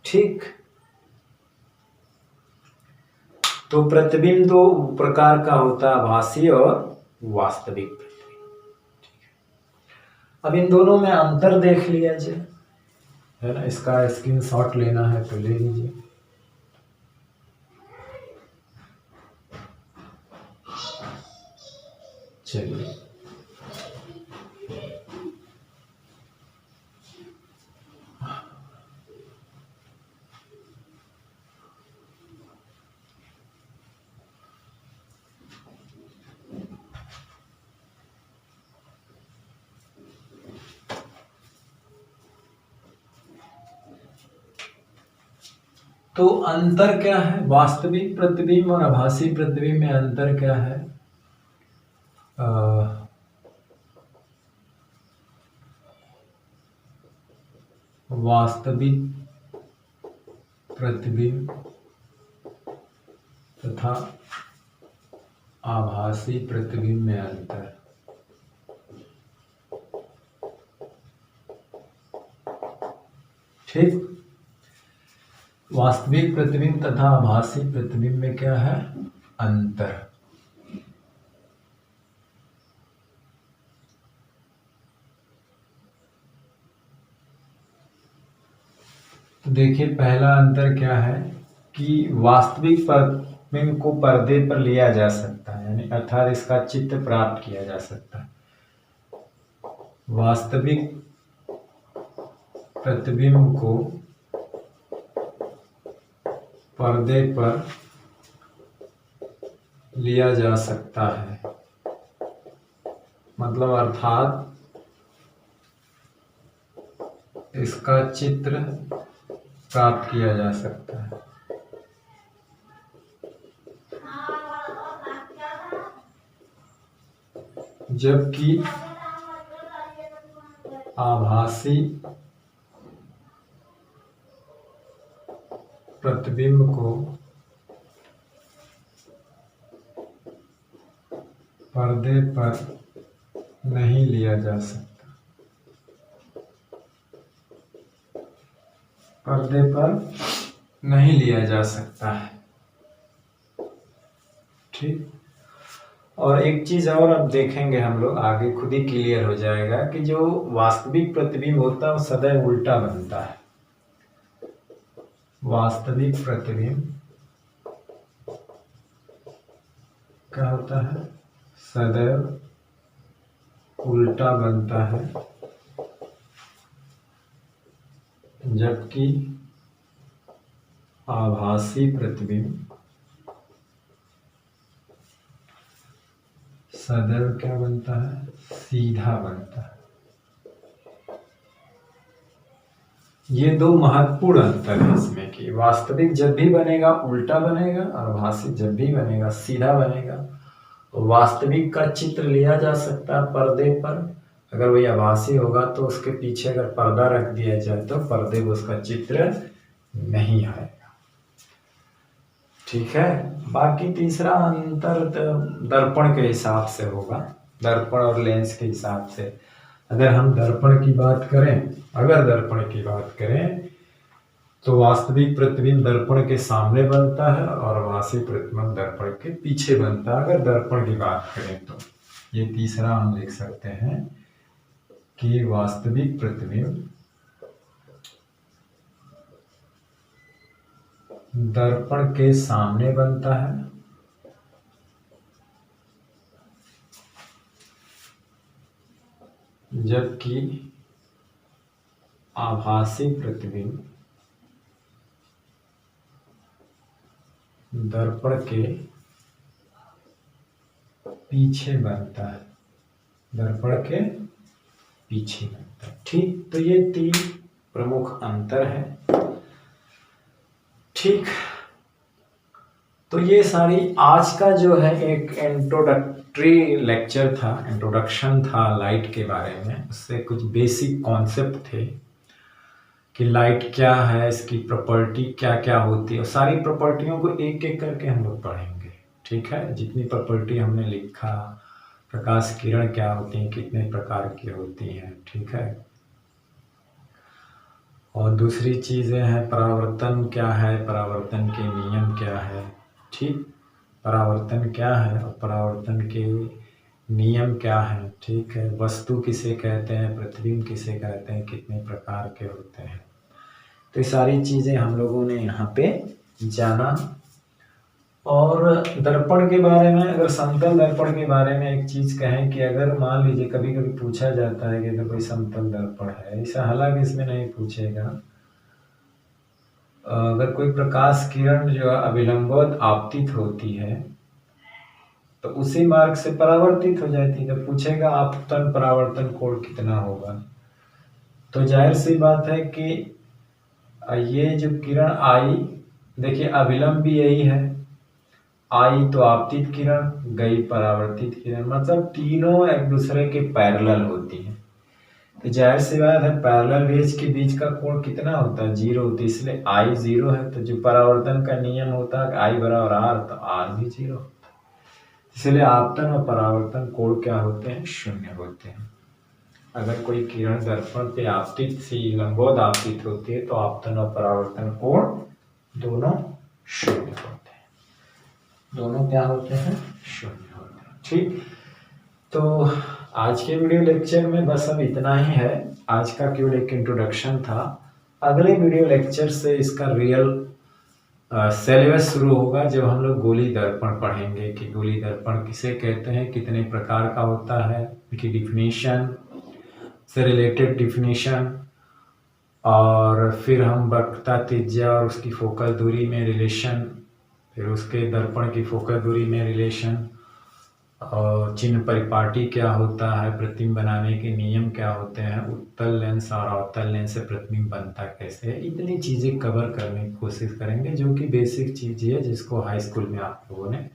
ठीक। तो प्रतिबिंब दो प्रकार का होता है, आभासी और वास्तविक प्रतिबिंब। अब इन दोनों में अंतर देख लिया जाए, है ना। इसका स्क्रीनशॉट लेना है तो ले लीजिए। चलिए, तो अंतर क्या है, वास्तविक प्रतिबिंब और आभासी प्रतिबिंब में अंतर क्या है। वास्तविक प्रतिबिंब तथा आभासी प्रतिबिंब में अंतर। ठीक। वास्तविक प्रतिबिंब तथा आभासी प्रतिबिंब में क्या है, अंतर। तो देखिए पहला अंतर क्या है कि वास्तविक प्रतिबिंब को पर्दे पर लिया जा सकता है, यानी अर्थात इसका चित्र प्राप्त किया जा सकता है। वास्तविक प्रतिबिंब को पर्दे पर लिया जा सकता है, मतलब अर्थात इसका चित्र प्राप्त किया जा सकता है। जबकि आभासी प्रतिबिंब को पर्दे पर नहीं लिया जा सकता, पर्दे पर नहीं लिया जा सकता है। ठीक। और एक चीज और अब देखेंगे हम लोग आगे, खुद ही क्लियर हो जाएगा कि जो वास्तविक प्रतिबिंब होता है वो सदैव उल्टा बनता है। वास्तविक प्रतिबिंब क्या होता है, सदैव उल्टा बनता है, जबकि आभासी प्रतिबिंब सदैव क्या बनता है, सीधा बनता है। ये दो महत्वपूर्ण अंतर है इसमें कि वास्तविक जब भी बनेगा उल्टा बनेगा और आभासी जब भी बनेगा सीधा बनेगा। वास्तविक का चित्र लिया जा सकता है पर्दे पर, अगर वही आभासी होगा तो उसके पीछे अगर पर्दा रख दिया जाए तो पर्दे पर उसका चित्र नहीं आएगा। ठीक है। बाकी तीसरा अंतर दर्पण के हिसाब से होगा, दर्पण और लेंस के हिसाब से। अगर हम दर्पण की बात करें, अगर दर्पण की बात करें तो वास्तविक प्रतिबिंब दर्पण के सामने बनता है और आभासी प्रतिबिंब दर्पण के पीछे बनता है, अगर दर्पण की बात करें तो। ये तीसरा हम लिख सकते हैं कि वास्तविक प्रतिबिंब दर्पण के सामने बनता है जबकि आभासी प्रतिबिंब दर्पण के पीछे बनता है, दर्पण के पीछे बनता है। ठीक, तो ये 3 प्रमुख अंतर है। ठीक, तो ये सारी आज का जो है एक इंट्रोडक्टरी लेक्चर था, इंट्रोडक्शन था लाइट के बारे में। उससे कुछ बेसिक कॉन्सेप्ट थे कि लाइट क्या है, इसकी प्रॉपर्टी क्या क्या होती है, और सारी प्रॉपर्टियों को एक एक करके हम लोग पढ़ेंगे। ठीक है, जितनी प्रॉपर्टी हमने लिखा, प्रकाश किरण क्या होती हैं, कितने प्रकार की होती हैं, ठीक है। और दूसरी चीज़ें हैं परावर्तन क्या है, परावर्तन के नियम क्या है। ठीक, परावर्तन क्या है और परावर्तन के नियम क्या है। ठीक है, वस्तु किसे कहते हैं, प्रतिबिंब किसे कहते हैं, कितने प्रकार के होते हैं। तो ये सारी चीज़ें हम लोगों ने यहाँ पे जाना। और दर्पण के बारे में, अगर समतल दर्पण के बारे में एक चीज़ कहें कि अगर मान लीजिए कभी कभी पूछा जाता है कि अगर कोई समतल दर्पण है, ऐसा हालांकि इसमें नहीं पूछेगा, अगर कोई प्रकाश किरण जो अभिलंबवत आपतित होती है तो उसी मार्ग से परावर्तित हो जाती है, तो पूछेगा आपतन परावर्तन कोण कितना होगा। तो जाहिर सी बात है कि ये जो किरण आई, देखिए अभिलंब भी यही है, आई तो आपतित किरण, गई परावर्तित किरण, मतलब तीनों एक दूसरे के पैरेलल होती हैं। तो जाहिर सी बात है पैरेलल रेज के बीच का कोण कितना होता है, 0 होता है, इसलिए आई 0 है। तो जो परावर्तन का नियम होता है आई बराबर आर, तो आर भी 0 होता है। इसलिए आपतन और परावर्तन कोण क्या होते हैं, 0 होते हैं। अगर कोई किरण दर्पण पे आपतित सी लंबवत आपतित होती है तो आपतन और परावर्तन कोण दोनों 0 होते हैं, दोनों क्या होते हैं, 0 होते हैं। ठीक, तो आज के वीडियो लेक्चर में बस अब इतना ही है। आज का केवल एक इंट्रोडक्शन था। अगले वीडियो लेक्चर से इसका रियल सिलेबस शुरू होगा, जब हम लोग गोली दर्पण पढ़ेंगे कि गोली दर्पण किसे कहते हैं, कितने प्रकार का होता है, की डिफिनीशन से रिलेटेड डिफिनीशन, और फिर हम वक्रता त्रिज्या और उसकी फोकल दूरी में रिलेशन, फिर उसके दर्पण की फोकल दूरी में रिलेशन, और चिन्ह परिपाटी क्या होता है, प्रतिबिंब बनाने के नियम क्या होते हैं, उत्तल लेंस और अवतल लेंस से प्रतिबिंब बनता कैसे है, इतनी चीज़ें कवर करने की कोशिश करेंगे, जो कि बेसिक चीज़ है जिसको हाई स्कूल में आप लोगों ने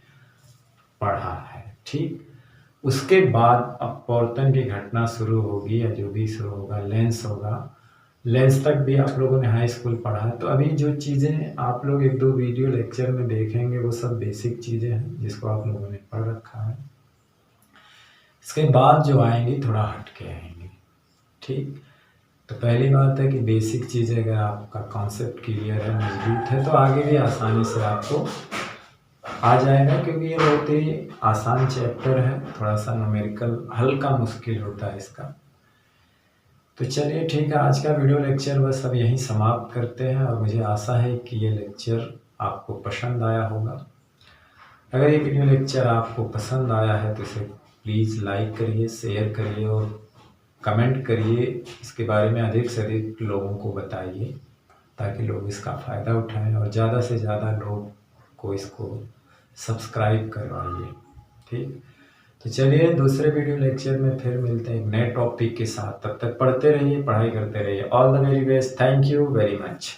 पढ़ा है। ठीक, उसके बाद अपवर्तन की घटना शुरू होगी, या जो भी शुरू होगा, लेंस होगा, लेंस तक भी आप लोगों ने हाई स्कूल पढ़ा है। तो अभी जो चीज़ें आप लोग 1-2 वीडियो लेक्चर में देखेंगे वो सब बेसिक चीज़ें हैं जिसको आप लोगों ने पढ़ रखा है। इसके बाद जो आएंगी थोड़ा हट के आएंगी। ठीक, तो पहली बात है कि बेसिक चीज़ें अगर आपका कॉन्सेप्ट क्लियर है, मजबूत है, तो आगे भी आसानी से आपको आ जाएगा, क्योंकि ये बहुत ही आसान चैप्टर है, थोड़ा सा न्यूमेरिकल हल्का मुश्किल होता है इसका। तो चलिए ठीक है, आज का वीडियो लेक्चर बस अब यहीं समाप्त करते हैं, और मुझे आशा है कि ये लेक्चर आपको पसंद आया होगा। अगर ये वीडियो लेक्चर आपको पसंद आया है तो इसे प्लीज़ लाइक करिए, शेयर करिए और कमेंट करिए, इसके बारे में अधिक से अधिक लोगों को बताइए ताकि लोग इसका फ़ायदा उठाएं, और ज़्यादा से ज़्यादा लोग को इसको सब्सक्राइब करवाइए। ठीक, तो चलिए दूसरे वीडियो लेक्चर में फिर मिलते हैं एक नए टॉपिक के साथ। तब तक पढ़ते रहिए, पढ़ाई करते रहिए। All the very best, thank you very much.